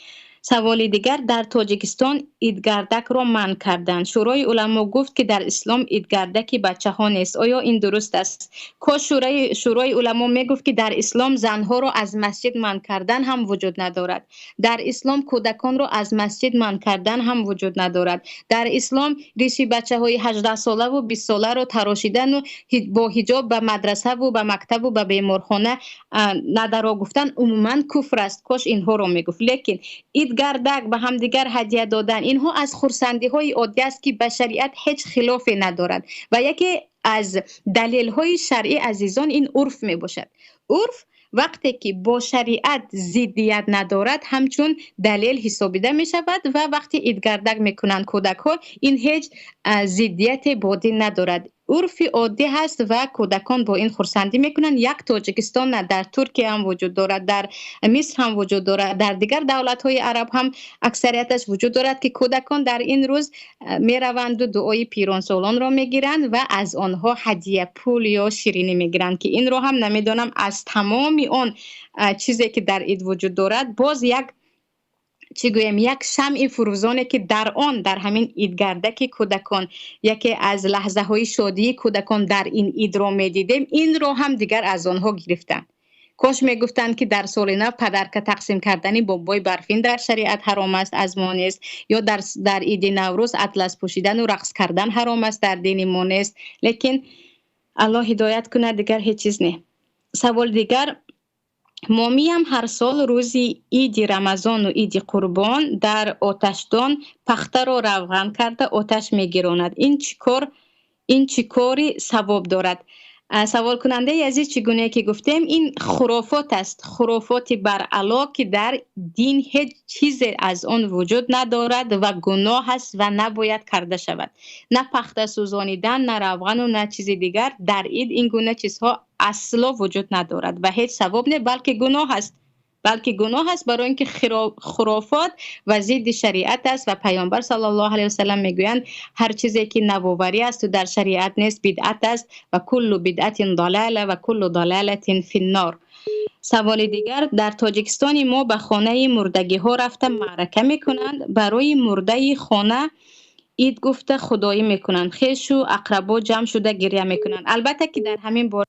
سوال دیگر، در تاجیکستان عیدگردک را منع کردند. شورای علما گفت که در اسلام عیدگردک بچه ها نیست. آیا این درست است؟ کاش شورای علما میگفت که در اسلام زنها را از مسجد منع کردن هم وجود ندارد. در اسلام کودکان را از مسجد منع کردن هم وجود ندارد. در اسلام ریشی بچه های 18 ساله و 20 ساله را تراشیدن و با حجاب به مدرسه و به مکتب و به بیمارخانه ندارا گفتن عموما کفر است. کاش اینها را میگفت. لیکن عیدگردک به همدیگر هدیه دادن اینها از خرسندی های عادی است که به شریعت هیچ خلافی ندارد و یکی از دلیل های شرعی عزیزان این عرف می باشد. عرف وقتی که با شریعت ضدیت ندارد همچون دلیل حسابیده می شود و وقتی عیدگردک میکنند کودک ها این هیچ ضدیت با دین ندارد. عرف عادی هست و کودکان با این خرسندی میکنن. یک تاجیکستان نه، در ترکیه هم وجود دارد، در مصر هم وجود دارد، در دیگر دولت های عرب هم اکثریتش وجود دارد که کودکان در این روز میروند و دعای پیران سالان را میگیرند و از آنها هدیه پول یا شیرینی میگیرند که این را هم نمیدانم از تمام آن چیزی که در عید وجود دارد باز یک یک شمع فروزانه که در همین عیدگردک کودکان یکی از لحظه های شادی کودکان در این عید را میدیدیم، این را هم دیگر از آنها گرفتن. کاش میگفتند که در سال نو پدرک تقسیم کردن بمبای برفین در شریعت حرام است، از ما نیست، یا در عید نوروز اطلس پوشیدن و رقص کردن حرام است، در دین ما نیست. لیکن الله هدایت کنه، دیگر هیچ چیز نه. سوال دیگر، ما میم هر سال روزی عید رمضان و عید قربان در آتشدان پخته را روغن کرده آتش میگیراند. این چی کاری ثواب دارد؟ سوال کننده عزیز چگونه که گفتیم این خرافات است، خرافات برعلا که در دین هیچ چیز از آن وجود ندارد و گناه است و نباید کرده شود. نه پخته سوزانیدن، نه روغن و نه چیز دیگر. در عید این گونه چیزها اصلا وجود ندارد و هیچ ثواب نه، بلکه گناه است. برای اینکه خرافات و ضد شریعت است و پیامبر صلی الله علیه و سلم میگویند هر چیزی که نوآوری است و در شریعت نیست بدعت است و کل بدعت ضلاله و کل ضلاله فی النار. سوال دیگر، در تاجیکستان ما به خانه مردگی ها رفته معرکه میکنند، برای مرده خانه عید گفته خدایی میکنند، خویش و اقربا جمع شده گریه میکنند. البته که در همین باره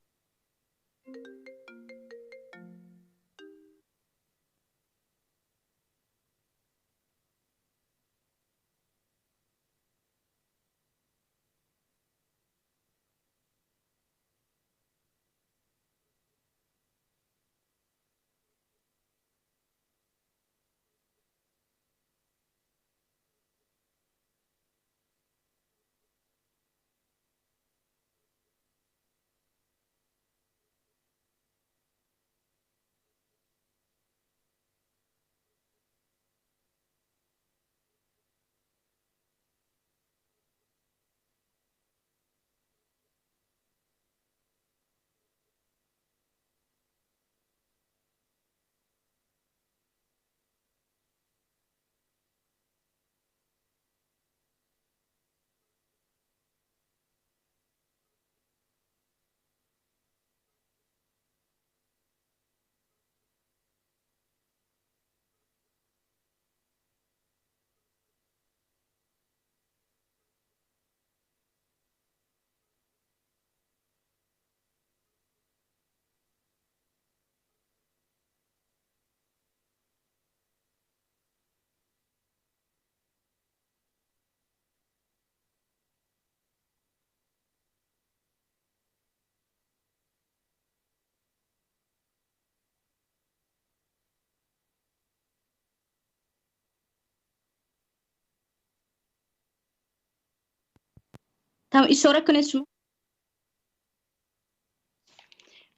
اشاره کنید شما.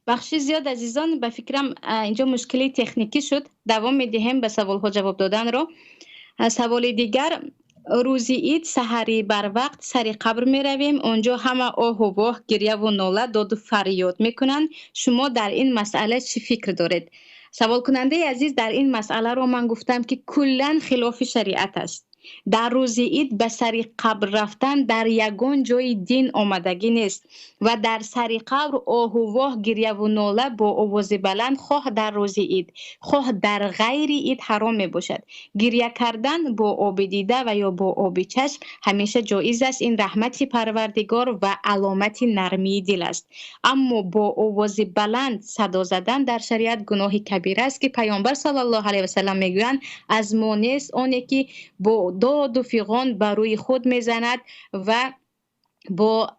بخشی زیاد عزیزان به فکرم اینجا مشکلی تکنیکی شد. دوام میدهیم به سوال ها جواب دادن رو. سوال دیگر: روزی عید سحری بر وقت سر قبر می رویم، اونجا همه آه و واه، گریه و ناله، داد و فریاد میکنن. شما در این مسئله چی فکر دارید؟ سوال کننده عزیز، در این مسئله رو من گفتم که کلا خلاف شریعت است. در روز عید به سر قبر رفتن در یگان جای دین آمدگی نیست و در سر قبر آه و واه، گریه و ناله با آواز بلند، خواه در روز عید خواه در غیر عید، حرام می باشد. گریه کردن با آب دیده و یا با آب چشم همیشه جایز است. این رحمت پروردگار و علامت نرمی دل است. اما با آواز بلند صدا زدن در شریعت گناه کبیره است که پیامبر صلی الله علیه و سلم میگویند از ما نیست آنی که با داد و فیغان بر روی خود میزند و با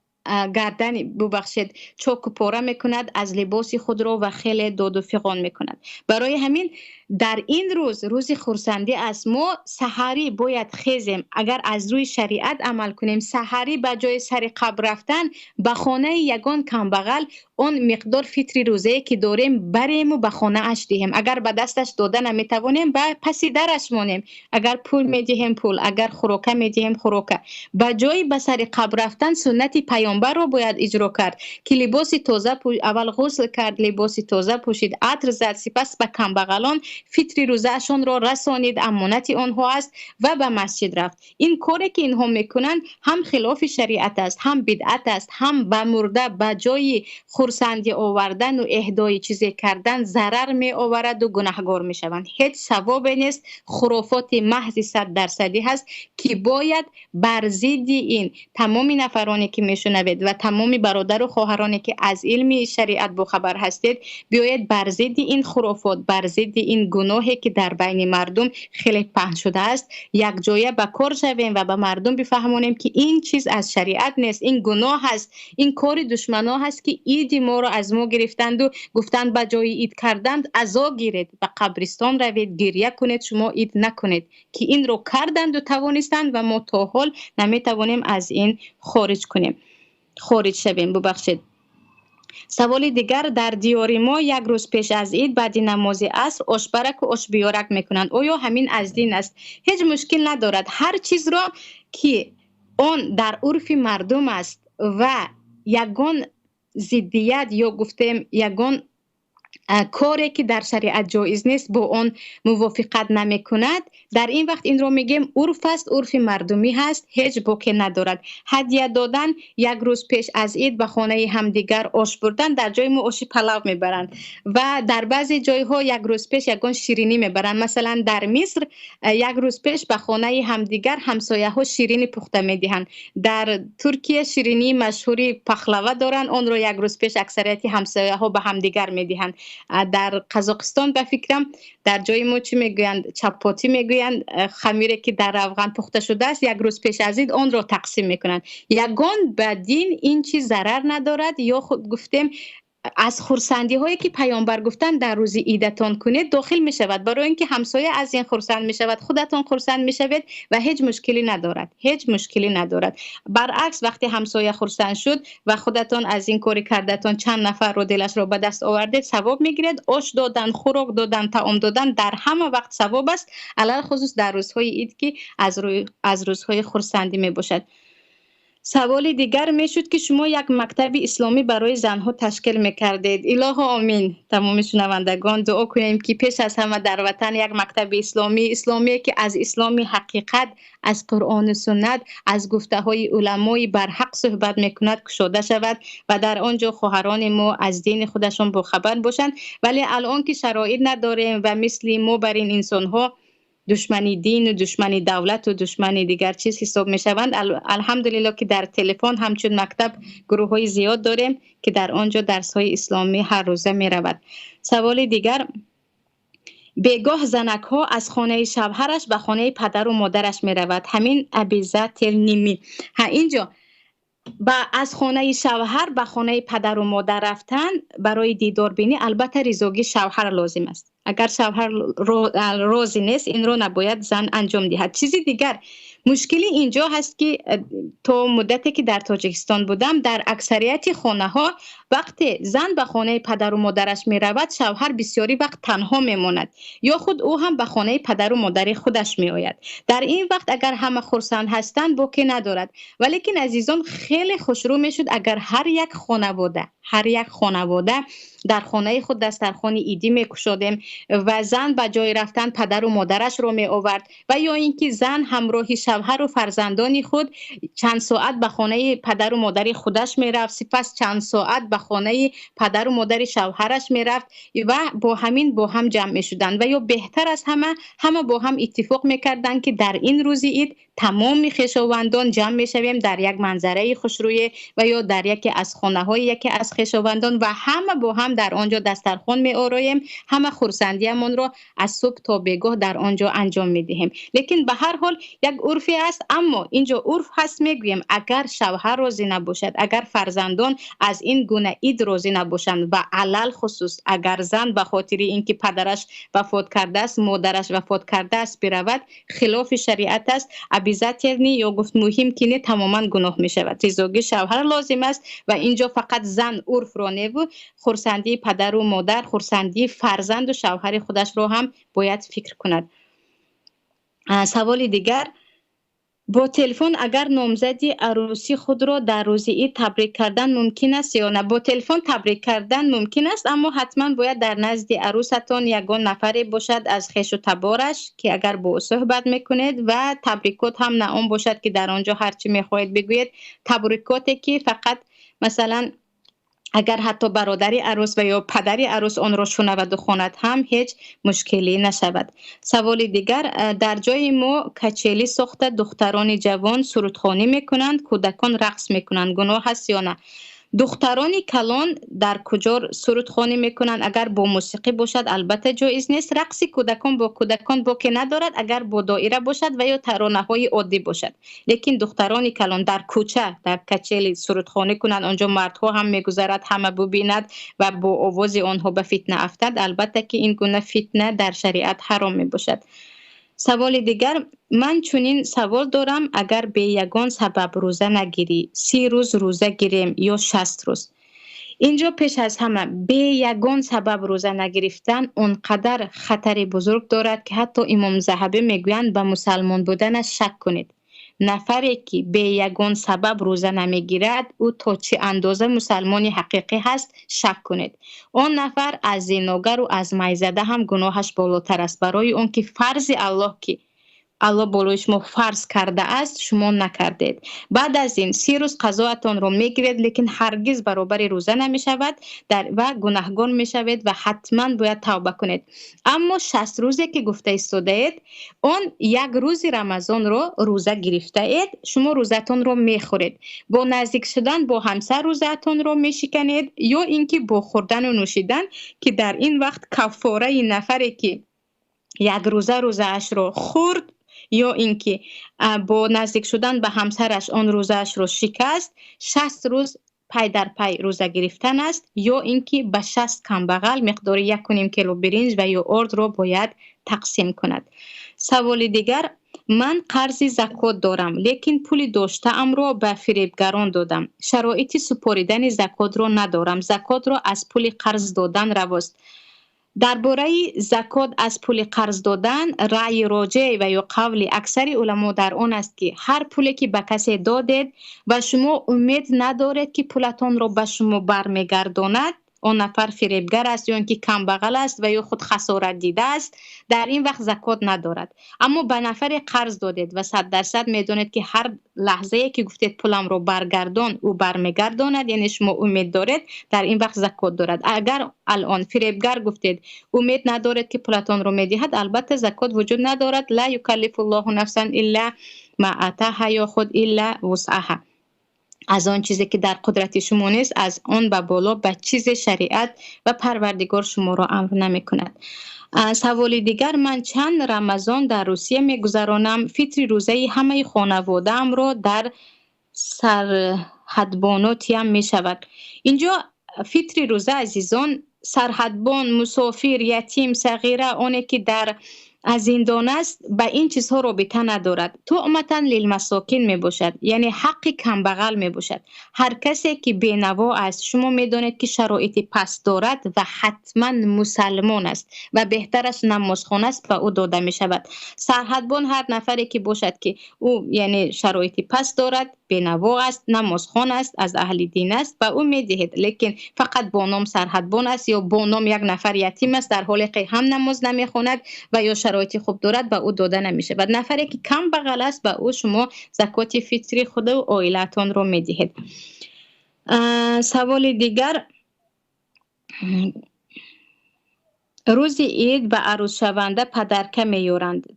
گردن ببخشید چوک و پاره میکند، از لباس خود را و خیلی داد و فیغان میکند. برای همین در این روز خرسندی است. ما سحری باید خیزیم. اگر از روی شریعت عمل کنیم، سحری به جای سر قبر رفتن به خانه یگان کمبغل اون مقدار فطری روزه که داریم بریم و به خانه اش دهیم. اگر به دستش داده نمیتوانیم به پسی درش مانیم. اگر پول میدهیم پول، اگر خوراکه میدهیم خوراکه. به جای به سر قبر رفتن سنت پیامبر رو باید اجرا کرد که لباس تازه اول غسل کرد، لباس تازه پوشید، عطر زد، سپس به کمبغلان فطری روزه اشان را رسانید، امانت آنها است و به مسجد رفت. این کاری که اینها میکنن هم خلاف شریعت است، هم بدعت است، هم به مرده به جای خرسندی آوردن و اهدای چیزی کردن ضرر می آورد و گناهگار می شوند. هیچ ثوابی نیست. خرافات محض 100% هست که باید بر ضد این تمام نفرانی که میشنوید و تمام برادر و خواهرانی که از علم شریعت بخبر هستید بیاید بر ضد این خرافات، بر ضد این گناهی که در بین مردم خیلی پهن شده است یک جایه به کار شویم و به مردم بفهمونیم که این چیز از شریعت نیست، این گناه است، این کار دشمنا هست که عید ما رو از ما گرفتند و گفتند به جای عید کردند عزا گیرید، به قبرستان روید، گریه کنید، شما عید نکنید که این رو کردند و توانستند و ما تا حال نمیتوانیم از این خارج شویم. ببخشید. سوال دیگر: در دیار ما یک روز پیش از عید بعد نماز عصر آشبرک و آشبیارک میکنند. آیا همین از دین است؟ هیچ مشکل ندارد. هر چیز را که آن در عرف مردم است و یگان ضدیت یا گفتیم یگان کاری که در شریعت جایز نیست با آن موافقت نمی کند، در این وقت این رو میگیم عرف است، عرف مردمی هست، هیچ باکی ندارد. هدیه دادن یک روز پیش از عید به خانه همدیگر آش بردن، در جای ما آش پلو میبرند و در بعضی جایها یک روز پیش یگان شیرینی میبرند. مثلا در مصر یک روز پیش به خانه همدیگر همسایه ها شیرینی پخته میدهند. در ترکیه شیرینی مشهوری پخلوه دارند، اون رو یک روز پیش اکثریت همسایه ها به همدیگر میدهند. در قزاقستان به فکرم در جای ما چی میگویند، چپاتی میگویند، خمیری که در روغن پخته شده است، یک روز پیش از عید آن را تقسیم میکنند. یگان به دین این چیز ضرر ندارد. یا خود گفتیم از خرسندی هایی که پیامبر گفتن در روز عیدتان کنید داخل می شود، برای اینکه همسایه از این خرسند می شود، خودتان خرسند می شوید و هیچ مشکلی ندارد. برعکس وقتی همسایه خرسند شد و خودتان از این کاری کردتان چند نفر رو دلش رو به دست آوردید ثواب میگیرید. آش دادن، خوراک دادن، طعام دادن در همه وقت ثواب است، علل خصوص در روزهای عید که از روزهای خرسندی می باشد. سوال دیگر میشد که شما یک مکتب اسلامی برای زنها تشکیل میکردید. الهی آمین. تمام شنوندگان دعا کنیم که پیش از همه در وطن یک مکتب اسلامی که از اسلام حقیقت، از قرآن و سنت، از گفته های علمای برحق صحبت میکند گشاده شود و در آنجا خواهران ما از دین خودشان باخبر باشند. ولی الان که شرایط نداریم و مثل ما بر این انسان ها دشمنی دین و دشمنی دولت و دشمنی دیگر چیز حساب می شوند، الحمدلله که در تلفن همچون مکتب گروه های زیاد داریم که در آنجا درس های اسلامی هر روزه می رود. سوال دیگر: بیگاه زنک ها از خانه شوهرش به خانه پدر و مادرش می رود، همین ابیزه تل نیمی. اینجا از خانه شوهر به خانه پدر و مادر رفتن برای دیدار بینی البته رضایت شوهر لازم است. اگر شوهر راضی نیست این رو نباید زن انجام دهد. چیزی دیگر مشکلی اینجا هست که تا مدتی که در تاجیکستان بودم در اکثریت خانه ها وقتی زن به خانه پدر و مادرش می رود شوهر بسیاری وقت تنها می ماند یا خود او هم به خانه پدر و مادر خودش می آید. در این وقت اگر همه خرسند هستند باکی ندارد، ولیکن عزیزان خیلی خوشرو می شد اگر هر یک خانواده در خانه خود دسترخوان عیدی می کشادیم و زن به جای رفتن پدر و مادرش رو می آورد و یا اینکه زن همراه شوهر و فرزندان خود چند ساعت به خانه پدر و مادر خودش می رفت، سپس چند ساعت به خانه پدر و مادر شوهرش می رفت و با هم جمع می شدند و یا بهتر از همه با هم اتفاق می کردند که در این روز عید تمام خویشاوندان جمع می شویم در یک منظره خوشروی و یا در یکی از خانه های یکی از خویشاوندان و همه با هم در آنجا دسترخوان می آراییم، همه خرسندیمان را از صبح تا بیگاه در آنجا انجام می دهیم. لیکن به هر حال یک عرفی است، اما اینجا عرف هست میگویم اگر شوهر راضی نباشد، اگر فرزندان از این گونه عید راضی نباشند و علل خصوص اگر زن به خاطر اینکه پدرش وفات کرده است مادرش وفات کرده است برود خلاف شریعت است، ابیزت یا گفت مهم که نه تماما گناه می شود. رضایت شوهر لازم است و اینجا فقط زن عرف را نه خرسندی پدر و مادر، خرسندی فرزند و شوهر خودش را هم باید فکر کند. سوال دیگر، با تلفن اگر نامزدی عروسی خود را در روز عید تبریک کردن ممکن است یا نه؟ با تلفن تبریک کردن ممکن است، اما حتما باید در نزد عروستان یگان نفری باشد از خویش و تبارش که اگر با او صحبت میکنید و تبریکات هم نه آن باشد که در آنجا هرچی میخواهید بگویید، تبریکاتی که فقط مثلا اگر حتی برادری عروس و یا پدری عروس آن را شنود و خواند هم هیچ مشکلی نشود. سوال دیگر، در جای ما کچلی ساخته دختران جوان سرودخوانی میکنند، کودکان رقص میکنند، گناه هست یا نه؟ دختران کلان در کجا سرودخوانی میکنند؟ اگر با موسیقی باشد البته جایز نیست. رقص کودکان با کودکان باکی ندارد اگر با دایره باشد و یا ترانه های عادی باشد. لیکن دختران کلان در کوچه در کچلی سرودخوانی کنند، آنجا مردها هم میگذرد همه ببیند و با آواز آنها به فتنه افتد، البته که این گونه فتنه در شریعت حرام می باشد. سوال دیگر، من چنین سوال دارم، اگر به یگان سبب روزه نگیری 30 روز روزه گیریم یا 60 روز؟ اینجا پیش از همه به یگان سبب روزه نگرفتن اونقدر خطر بزرگ دارد که حتی امام ذهبی میگویند به مسلمان بودنش شک کنید. نفری که به یگان سبب روزه نمیگیرد او تا چه اندازه مسلمانی حقیقی هست شک کنید. آن نفر از زیناگر و از میزده هم گناهش بالاتر است، برای اون که فرض الله که الله بالای شما فرض کرده است شما نکردید. بعد از این 30 روز قضاءتان رو میگیرید، لیکن هرگز برابر روزه نمی شود و گناهگار می شوید و حتما باید توبه کنید. اما 60 روزی که گفته ایستاده اید، اون یک روز رمضان رو روزه گرفته اید، شما روزتون رو میخورید، با نزدیک شدن با همسر روزتون رو میشکنید یا اینکه با خوردن و نوشیدن که در این وقت کفاره نفری که یک روزه اش رو خورد یا اینکه با نزدیک شدن به همسرش آن روزش رو شکست 60 روز پی در پی روزه گرفتن است، یا اینکه به 60 کمبغل مقدار 1.5 کیلو برنج و یا ارد رو باید تقسیم کند. سوال دیگر، من قرض زکات دارم لیکن پول داشته‌ام را به فریبگران دادم، شرایط سپاریدن زکات را ندارم، زکات را از پول قرض دادن رواست؟ درباره زکات از پول قرض دادن رأی راجع و یا قول اکثر علما در آن است که هر پولی که به کسی دادید و شما امید ندارید که پولتان را به شما برمیگرداند، اون نفر فریبگر است یا اینکه کم بغل است و یا خود خسارت دیده است، در این وقت زکات ندارد. اما به نفر قرض دادید و 100% میدونید که هر لحظه که گفتید پولم رو برگردان او برمیگرداند، یعنی شما امید دارید، در این وقت زکات دارد. اگر الان فریبگر گفتید امید ندارید که پولتان رو میدهد، البته زکات وجود ندارد. لا یکلف الله نفسا الا ما آتاها یا خود الا وسعها، از آن چیزی که در قدرت شما نیست از آن به بالا به چیز شریعت و پروردگار شما را امر نمی کند. سوال دیگر، من چند رمضان در روسیه می گذرانم، فطر روزه همه خانواده ام را در سرحدباناتیم می شود. اینجا فطر روزه عزیزان سرحدبان، مسافر، یتیم، صغیره، آنی که در زندان است به این چیزها رابطه ندارد. طعمة للمساکین می باشد، یعنی حق کمبغل می باشد. هر کسی که بینوا است، شما می دانید که شرایط پست دارد و حتما مسلمان است و بهترش نمازخوان است، به او داده می شود. سرحدبان هر نفری که باشد که او یعنی شرایط پست دارد، بینوا است، نمازخوان است، از اهل دین است، به او می دهید. لیکن فقط با نام سرحدبان است یا با نام یک نفر یتیم است در حالی که هم نماز نمی خواند و یا شرایط خوب دارد، به او داده نمیشه. و نفری که کم بغل است، به او شما زکات فطری خود و عائلتان رو می دهید. سوال دیگر، روز عید به عروس شونده پدرکه میارند.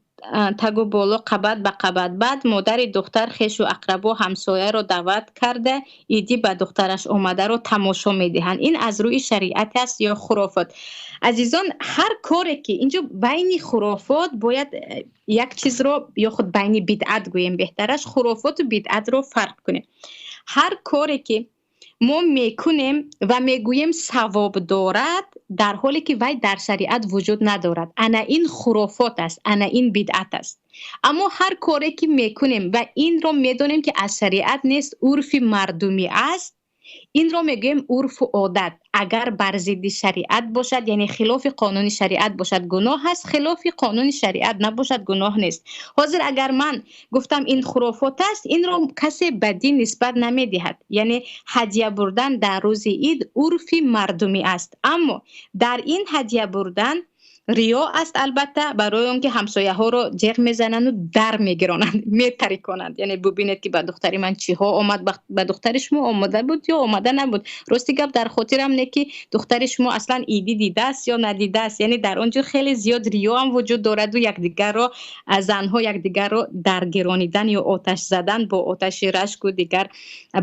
تگو بالو قبد به قبد. بعد مادر دختر خویش و اقربا همسایه رو دعوت کرده، ایدی به دخترش اومده رو تماشا میدهند. این از روی شریعت است یا خرافات؟ عزیزان، هر کاری که اینجا بین خرافات باید یک چیز رو یا خود بین بدعت گوییم، بهترش خرافات و بدعت رو فرق کنیم. هر کاری که ما میکنیم و میگوییم ثواب دارد، در حالی که وی در شریعت وجود ندارد، انا این خرافات است، انا این بدعت است. اما هر کاری که میکنیم و این رو میدونیم که از شریعت نیست، عرف مردمی است، این رو میگیم عرف و عادت. اگر بر ضد شریعت باشد، یعنی خلاف قانون شریعت باشد، گناه است. خلاف قانون شریعت نباشد، گناه نیست. حاضر اگر من گفتم این خرافات است، این رو کسی بدی نسبت نمیدهد. یعنی هدیه بردن در روز عید عرف مردمی است، اما در این هدیه بردن ریا است. البته برای اون که همسایه ها رو جیغ میزنند و در میگیرانند، میترکانند. یعنی ببینید که به دختری من چی ها آمد، به دختر شما آمده بود یا آمده نبود. راستی گپ در خاطرم نه که دختر شما اصلا ایدی دیده است یا ندیده است. یعنی در اونجا خیلی زیاد ریا هم وجود دارد و یکدیگر رو، زنها یکدیگر رو درگیرانیدن یا آتش زدن با آتش رشک و دیگر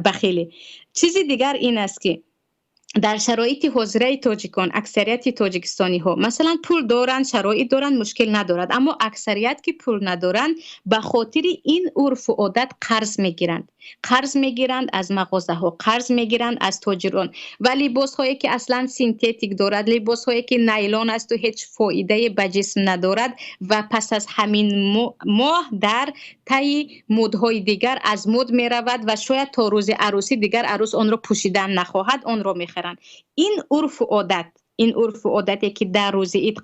بخیلی. چیزی دیگر این است که در شرایط حاضره تاجیکان، اکثریت تاجیکستانی ها مثلا پول دارند، شرایط دارند، مشکل ندارد، اما اکثریت که پول ندارند به خاطر این عرف و عادت قرض میگیرند از مغازه ها، قرض میگیرند از تاجران. و لباس هایی که اصلا سینتتیک دارد، لباس هایی که نیلون است و هیچ فایده به جسم ندارد و پس از همین ماه در طی مدهای دیگر از مد می رود و شاید تا روز عروسی دیگر عروس آن را پوشیدن نخواهد، آن را میخرند. این عرف و عادتی که در روز عید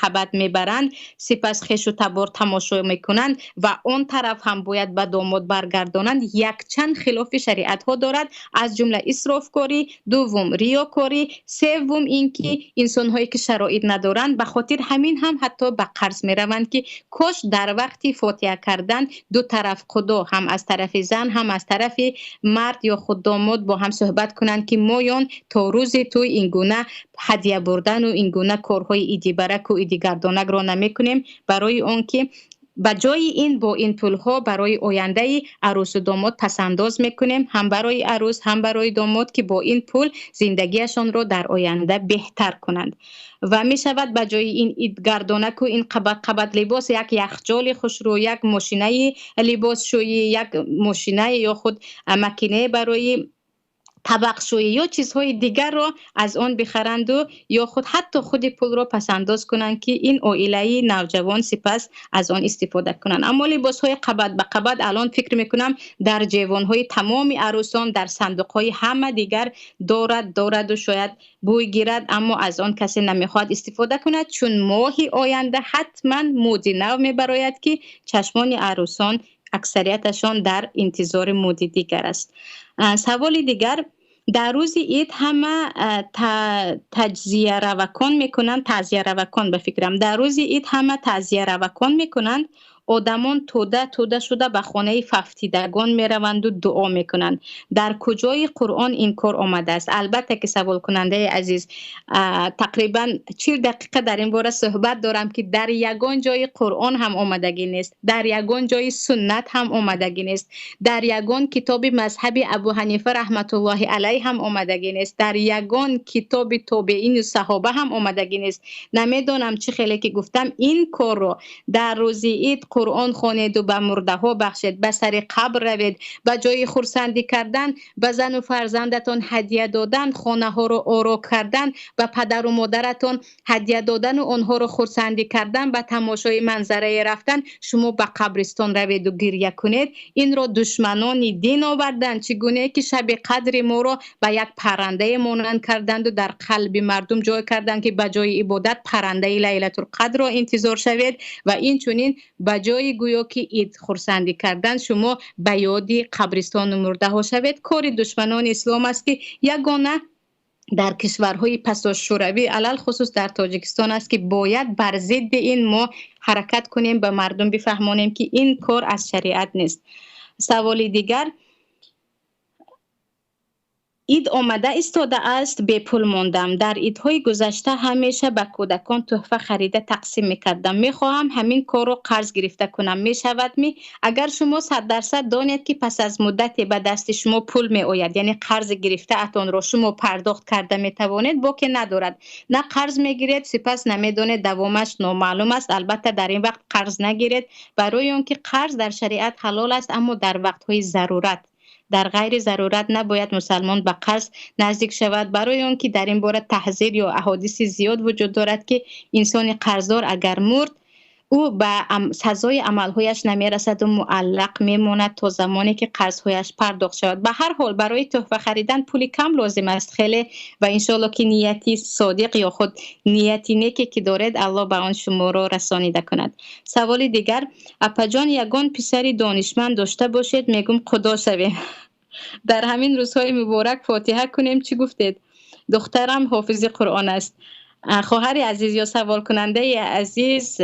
قبد میبرند، سپس خویش و تبار تماشا میکنند و آن طرف هم باید به داماد برگردانند، یک چند خلاف شریعت ها دارد، از جمله اسراف کاری، دوم ریاکاری، سوم اینکه انسان هایی که شرایط ندارند به خاطر همین هم حتی به قرض میروند که کاش در وقتی فاتحه کردن دو طرف خدا، هم از طرف زن هم از طرف مرد یا خود داماد با هم صحبت کنند که مایان تا روز توی این گونه هدیه بردن و این گونه کارهای ایدی برک و ایدی گردانک را نمی کنیم، برای اون که بجای این با این پولها برای آینده عروس و داماد پسنداز میکنیم، هم برای عروس هم برای داماد که با این پول زندگیشان را در آینده بهتر کنند. و می شود بجای این عید گردانک و این قبد لباس، یک یخچال خوشرو، یک ماشینه لباس شویی، یک ماشینه یا خود مکینه برای طبق شویی یا چیزهای دیگر را از آن بخرند و یا خود حتی خود پول را پس انداز کنند که این عائله نوجوان سپس از آن استفاده کنند. اما لباس های قبد به قبد الان فکر میکنم در جوان های تمام عروسان در صندوق های همه دیگر دارد و شاید بوی گیرد، اما از آن کسی نمیخواد استفاده کند، چون ماهی آینده حتما مودی نو میبراید که چشمان عروسان اکثریتشان در انتظار مودی دیگر است. سوال دیگر، در روز عید همه تعزیه روکان میکنند، به فکرم در روز عید همه تعزیه روکان میکنند، آدمان توده شده به خانه ففتیدگان میروند و دعا میکنند. در کجای قرآن این کار آمده است؟ البته که سوال کننده عزیز، تقریبا 40 دقیقه در این باره صحبت دارم که در یگان جای قرآن هم آمدگی نیست، در یگان جای سنت هم آمدگی نیست، در یگان کتاب مذهب ابو حنیفه رحمت الله علیه هم آمدگی نیست، در یگان کتاب تابعین و صحابه هم آمدگی نیست. نمیدونم چه خیلی که گفتم این کار رو در روز عید قرآن خوانید و به مرده ها بخشید، به سر قبر روید، به جای خرسندی کردن به زن و فرزندتان هدیه دادن، خانه ها رو آرا کردن، به پدر و مادرتان هدیه دادن و آنها رو خرسندی کردن، به تماشای منظره رفتن، شما به قبرستان روید و گریه کنید. این را دشمنان دین آوردند، چگونه که شب قدر ما را به یک پرنده مانند کردند و در قلب مردم جای کردند که به جای عبادت پرنده لیلة القدر را انتظار شوید و این چنین به جای گویا که عید خرسندی کردن شما به یادی قبرستان و مرده ها شوید. کار دشمنان اسلام است که یگانه در کشورهای پسا شوروی علل خصوص در تاجیکستان است که باید بر ضد این ما حرکت کنیم، به مردم بفهمانیم که این کار از شریعت نیست. سوال دیگر، عید آمده ایستاده است، به پول ماندم. در عیدهای گذشته همیشه به کودکان تحفه خریده تقسیم میکردم. میخواهم همین کار رو قرض گرفته کنم، میشود اگر شما 100% دانید که پس از مدتی به دست شما پول می آید، یعنی قرض گرفته اتان را شما پرداخت کرده میتوانید، باکی ندارد، نه قرض میگیرید سپس نمیدانید دوامش نامعلوم است، البته در این وقت قرض نگیرید، برای آنکه قرض در شریعت حلال است اما در وقتهای ضرورت. در غیر ضرورت نباید مسلمان به قرض نزدیک شود، برای آن که در این باره تحذیر یا احادیث زیاد وجود دارد که انسان قرضدار اگر مرد او به سزای عملهایش نمیرسد و معلق میماند تا زمانی که قرضهایش پرداخت شود. به هر حال برای تحفه خریدن پولی کم لازم است خیلی، و انشالله که نیتی صادق یا خود نیتی نیکی که دارید الله به آن شما را رسانیده کند. سوال دیگر، اپا جان یگان پسری دانشمند داشته باشید، میگم خدا شویم. در همین روزهای مبارک فاتحه کنیم، چی گفتید؟ دخترم حافظ قرآن است. خواهر عزیز یا سوال کننده عزیز،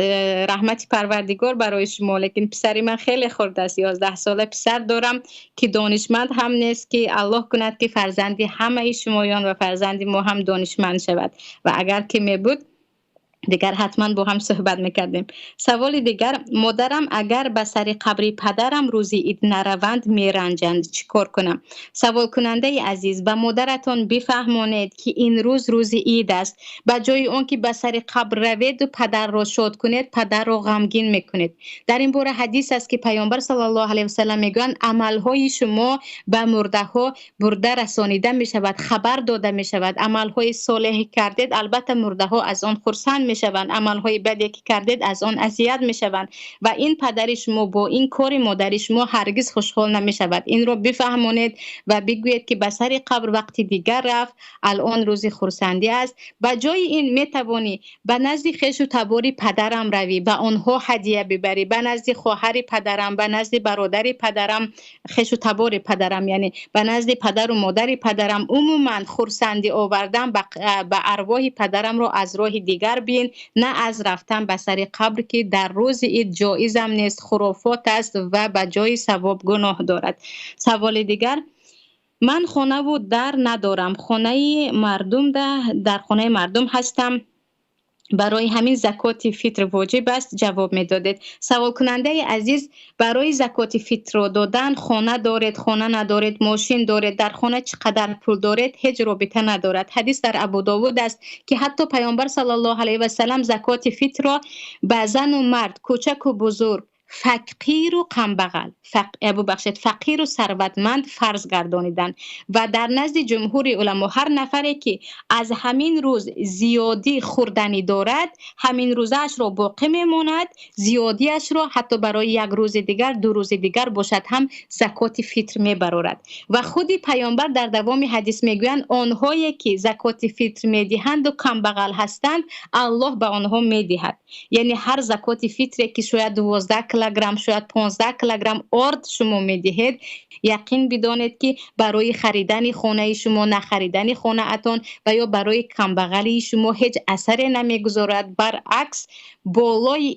رحمت پروردگار برای شما، لیکن پسری من خیلی خرد است، 11 ساله پسر دارم که دانشمند هم نیست، که الله کند که فرزندی همه شمایان و فرزندی ما هم دانشمند شود و اگر که می بود دیگر حتما با هم صحبت میکردیم. سوال دیگر، مادرم اگر به سر قبر پدرم روزی عید نروند میرنجند، چیکار کنم؟ سوال کننده عزیز، به مادرتان بفهمانید که این روز عید است، به جای اون که به سر قبر روید و پدر را شاد کنید پدر را غمگین میکنید. در این باره حدیث است که پیامبر صلی الله علیه و سلم میگویند عملهای شما به مرده ها برده رسانیده میشود، خبر داده میشود. عملهای صالحی کردید البته مرده ها از آن خرسند میشوند، عملهای بدی که کردید از آن اذیت میشوند و این پدر شما با این کار مادر شما هرگز خوشحال نمیشود. این را بفهمانید و بگویید که به سر قبر وقتی دیگر رفت، الان روز خرسندی است. به جای این میتوانی به نزد خویش و تبار پدرم روی، به آنها هدیه ببری، به نزد خواهر پدرم، به نزد برادر پدرم، خویش و تبار پدرم یعنی به نزد پدر و مادر پدرم عموما خرسندی آوردم به ارواح پدرم را از راه دیگر بین، نه از رفتن به سر قبر که در روز عید جایز هم نیست، خرافات است و به جای ثواب گناه دارد. سوال دیگر، من خانه و در ندارم، خانه مردم در خانه مردم هستم، برای همین زکات فطر واجب است؟ جواب میدادید. سوال کننده عزیز، برای زکات فطر دادن خانه دارید، خانه ندارید، ماشین دارید، در خانه چقدر پول دارید هیچ رابطه ندارد. حدیث در ابوداود است که حتی پیامبر صلی الله علیه و سلم زکات فطر را به زن و مرد، کوچک و بزرگ، فقیر و کمبغل، فقیر و ثروتمند فرض گردانیدن و در نزد جمهور علما هر نفری که از همین روز زیادی خوردنی دارد همین روزش را باقی میماند، زیادیش را حتی برای یک روز دیگر، 2 روز دیگر باشد هم زکات فطر میبرد. و خودی پیامبر در دوام حدیث میگویند آنهایی که زکات فطر میدهند و کمبغل هستند الله به آنها میدهد. یعنی هر زکات فطری که شاید 12 کیلوگرم شاید 15 کیلوگرم آرد شما میدهید، یقین بدانید که برای خریدن خانه شما، نخریدن خانه اتان و یا برای کمبغلی شما هیچ اثری نمیگذارد، برعکس بالای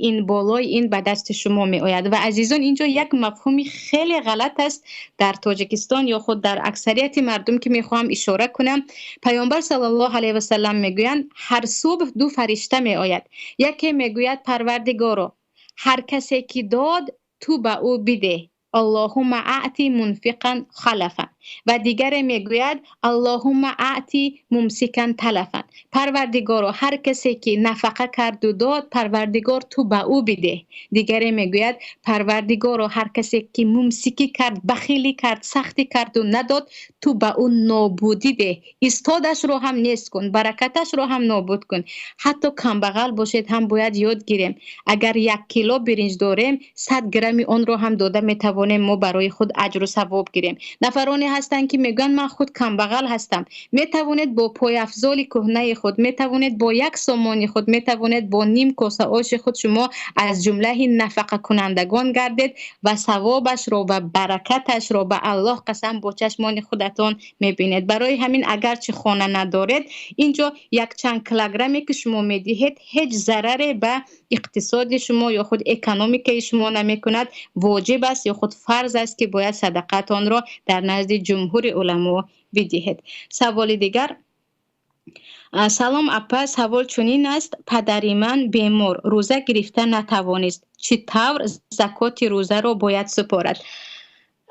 این به دست شما می آید. و عزیزان اینجا یک مفهومی خیلی غلط است در تاجیکستان یا خود در اکثریت مردم که میخوام اشاره کنم. پیامبر صلی الله علیه و سلم میگویند هر صبح 2 فرشته می آید، یکی میگوید پروردگارا هر کسی که داد تو به او بده، اللهم اعطی منفقا خلفا، و دیگر میگوید اللهم اعطی ممسکا تلفا، پروردگارا هر کسی که نفقه کرد و داد پروردگار تو به او بده. دیگر میگوید پروردگارا هر کسی که ممسکی کرد، بخیلی کرد، سختی کرد و نداد تو به او نابودی ده، استادش رو هم نیست کن، برکتش رو هم نابود کن. حتی کمبغل باشید هم باید یاد گیریم اگر 1 کیلو برنج داریم 100 گرم اون رو هم داده میتوانیم ما برای خود اجر و ثواب گیریم. نفرانی هستند که میگن من خود کمبغل هستم، میتوانید با پای افضال کهنه خود، میتوانید با 1 سامان خود، میتوانید با نیم کاسه آش خود شما از جمله نفقه کنندگان گردید و ثوابش رو و برکتش رو به الله قسم با چشمان خودتان میبینید. برای همین اگر چه خانه ندارید، اینجا 1 چند کیلوگرمی که شما میدهید هیچ ضرری به اقتصاد شما یا خود اکونومیک شما نمی کند. واجب است یا خود فرض است که باید صدقتان را در نزد جمهور علما بدهید. سوال دیگر: سلام اپا، سوال چنین است: پدری من بیمار، روزه گرفته نتوانست، چطور زکات روزه را باید سپارد؟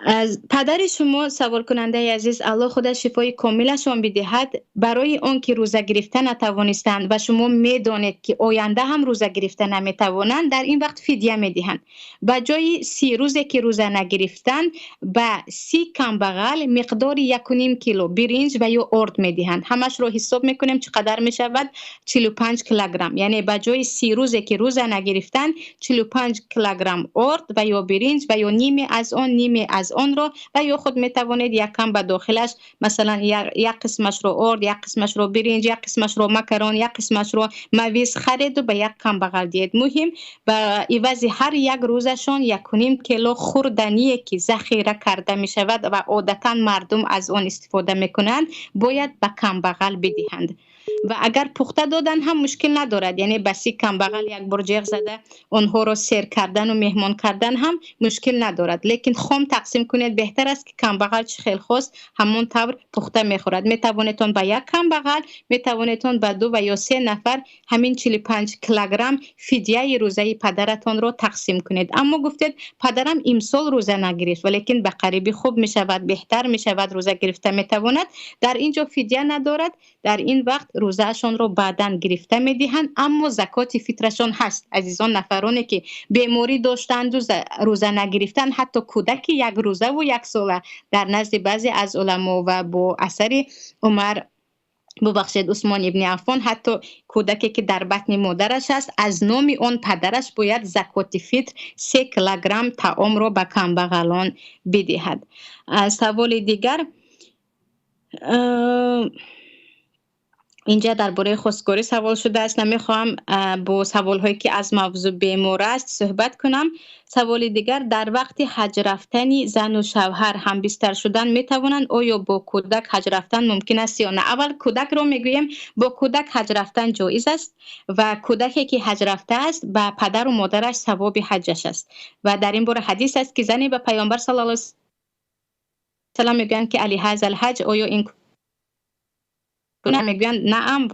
از پدر شما سوال کننده عزیز، الله خدا شفای کاملشان بدهد. برای اون که روزه گرفته نتوانستند و شما میدانید که آینده هم روزه گرفته نمیتوانند، در این وقت فدیه میدهند. به جای 30 روزه که روزه نگرفتند به 30 کمبغل مقدار 1.5 کیلو برنج و یا ارد میدهند. همش رو حساب میکنیم چقدر میشود؟ 45 کیلوگرم. یعنی به جای 30 روزه که روزه نگرفتند 45 کیلوگرم ارد و یا برنج و یا نیمه از آن رو و یا خود میتوانید یکم به داخلش مثلا یک قسمش رو ارد، یک قسمش رو برنج، یک قسمش رو مکرون، یک قسمش رو مویز خرید و به 1 کمبغل دید. مهم به عوض هر 1 روزشان 1.5 کیلو خوردنی که ذخیره کرده می شود و عادتا مردم از آن استفاده میکنند باید به کمبغل بدهند. و اگر پخته دادن هم مشکل ندارد، یعنی بسی کمبغل 1 بار جیغ زده آنها رو سیر کردن و مهمان کردن هم مشکل ندارد، لیکن خام تقسیم کنید. بهتر است که کمبغل چه خیلی خواست همون طور پخته میخورد. میتوانیتون به 1 کمبغل، میتوانیتون به 2 و یا 3 نفر همین 45 کیلوگرم فدیه روزه پدرتون رو تقسیم کنید. اما گفتید پدرم امسال روزه نگرفت ولیکن به قریبی خوب میشود، بهتر میشود، روزه گرفته میتواند، در اینجا فدیه ندارد. در این وقت روزهشان رو بعداً گرفته میدهند، اما زکات فطرشان هست. عزیزان، نفرانی که بیماری داشتند و روزه نگرفتند، حتی کودک 1 روزه و 1 ساله، در نزد بعضی از علما و با اثر عثمان ابن عفان، حتی کودکی که در بطن مادرش است، از نام اون پدرش باید زکات فطر 3 کیلوگرم طعام را به کمبغلان بدهد. سوال دیگر: اینجا درباره خواستگاری سوال شده است. نمیخوام با سوال هایی که از موضوع بیمار است صحبت کنم. سوال دیگر: در وقت حج رفتن زن و شوهر هم بستر شدن میتوانند؟ آیا با کودک حج رفتن ممکن است یا نه؟ اول کودک رو میگویم. با کودک حج رفتن جایز است و کودکی که حج رفته است به پدر و مادرش ثواب حجش است. و در این باره حدیث است که زنی به پیامبر صلی الله علیه و سلم میگویند که علی هذا الحج، آیا این میگویند نعم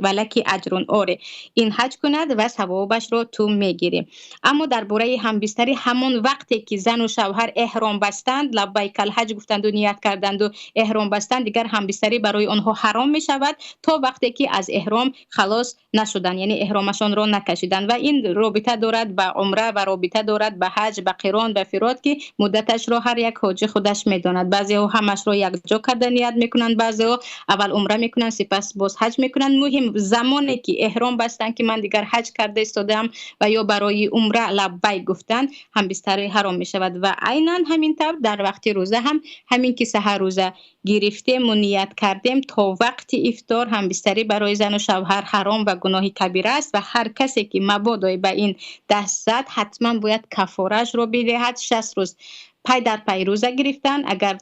ولکی اجر، آره این حج کند و ثوابش رو تو میگیریم. اما درباره همبستری، همون وقتی که زن و شوهر احرام بستند، لبیک الحج گفتند و نیت کردند و احرام بستند، دیگر همبستری برای آنها حرام می شود تا وقتی که از احرام خلاص نشدند، یعنی احرامشان را نکشیدند. و این رابطه دارد به عمره و رابطه دارد به حج، به قران، به فرات که مدتش را هر یک حاجی خودش میداند. بعضی ها همش را یک جا کرده نیت میکنند، بعضی ها اول عمره میکنن سپس باز حج میکنن. مهم زمانی که احرام بستن که من دیگر حج کرده استادم و یا برای عمره لبیک گفتن، همبستری حرام میشود. و عیناً همین طور در وقت روزه هم همین که سحر روزه گرفتیم و نیت کردیم تا وقت افطار همبستری برای زن و شوهر حرام و گناه کبیره است و هر کسی که مبادا به این دست زد حتما باید کفاره‌اش رو بدهد. 60 روز پای در پای روزه گرفتن. اگر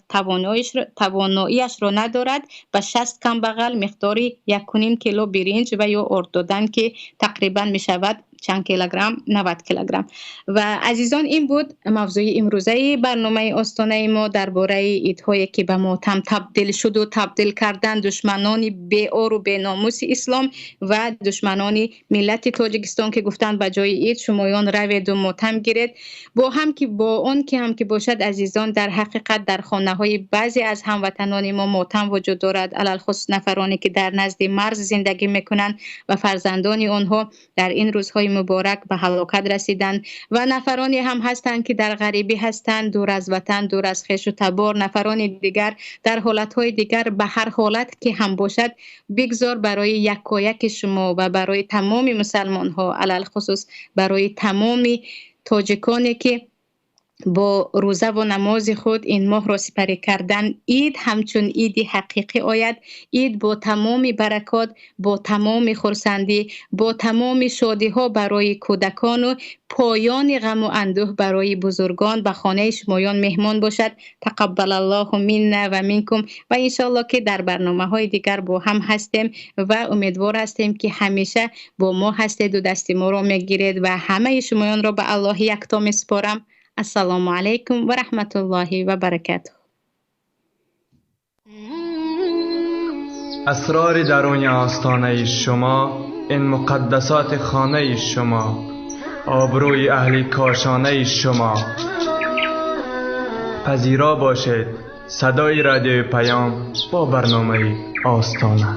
تواناییش رو ندارد به 60 کمبغل مقداری 1.5 کیلو برنج و یا ارد دادن که تقریبا می شود چند کیلوگرم؟ 90 کیلوگرم. و عزیزان این بود موضوع امروزه برنامه آستانه ما درباره ایدهایی که به ماتم تبدیل شد و تبدیل کردن دشمنان بی‌عار و بی‌ناموس اسلام و دشمنان ملت تاجیکستان که گفتند به جای اید شمایان روید و ماتم گیرید. با اون که هم که باشد عزیزان، در حقیقت در خانه های بعضی از هموطنان ما ماتم وجود دارد، علل خصوص نفرانی که در نزد مرز زندگی میکنند و فرزندان آنها در این روزهای مبارک به هلاکت رسیدند و نفرانی هم هستند که در غریبی هستند، دور از وطن، دور از خویش و تبار. نفران دیگر در حالتهای دیگر. به هر حالت که هم باشد بگذار برای یکایک شما و برای تمام مسلمان ها، علل خصوص برای تمام تاجیکانی که با روزه و نماز خود این ماه را سپری کردن، عید همچون عید حقیقی آید. عید با تمام برکات، با تمام خرسندی، با تمام شادی ها برای کودکان و پایان غم و اندوه برای بزرگان به خانه شمایان مهمان باشد. تقبل الله منا و منکم. و انشالله که در برنامه های دیگر با هم هستیم و امیدوار هستیم که همیشه با ما هستید و دست ما را میگیرید و همه شمایان را به الله یکتا میسپارم. السلام علیکم و رحمت الله و برکاته. اسرار درون آستانه شما، این مقدسات خانه شما، آبروی اهل کاشانه شما. پذیرا باشید صدای رادیو پیام با برنامه آستانه.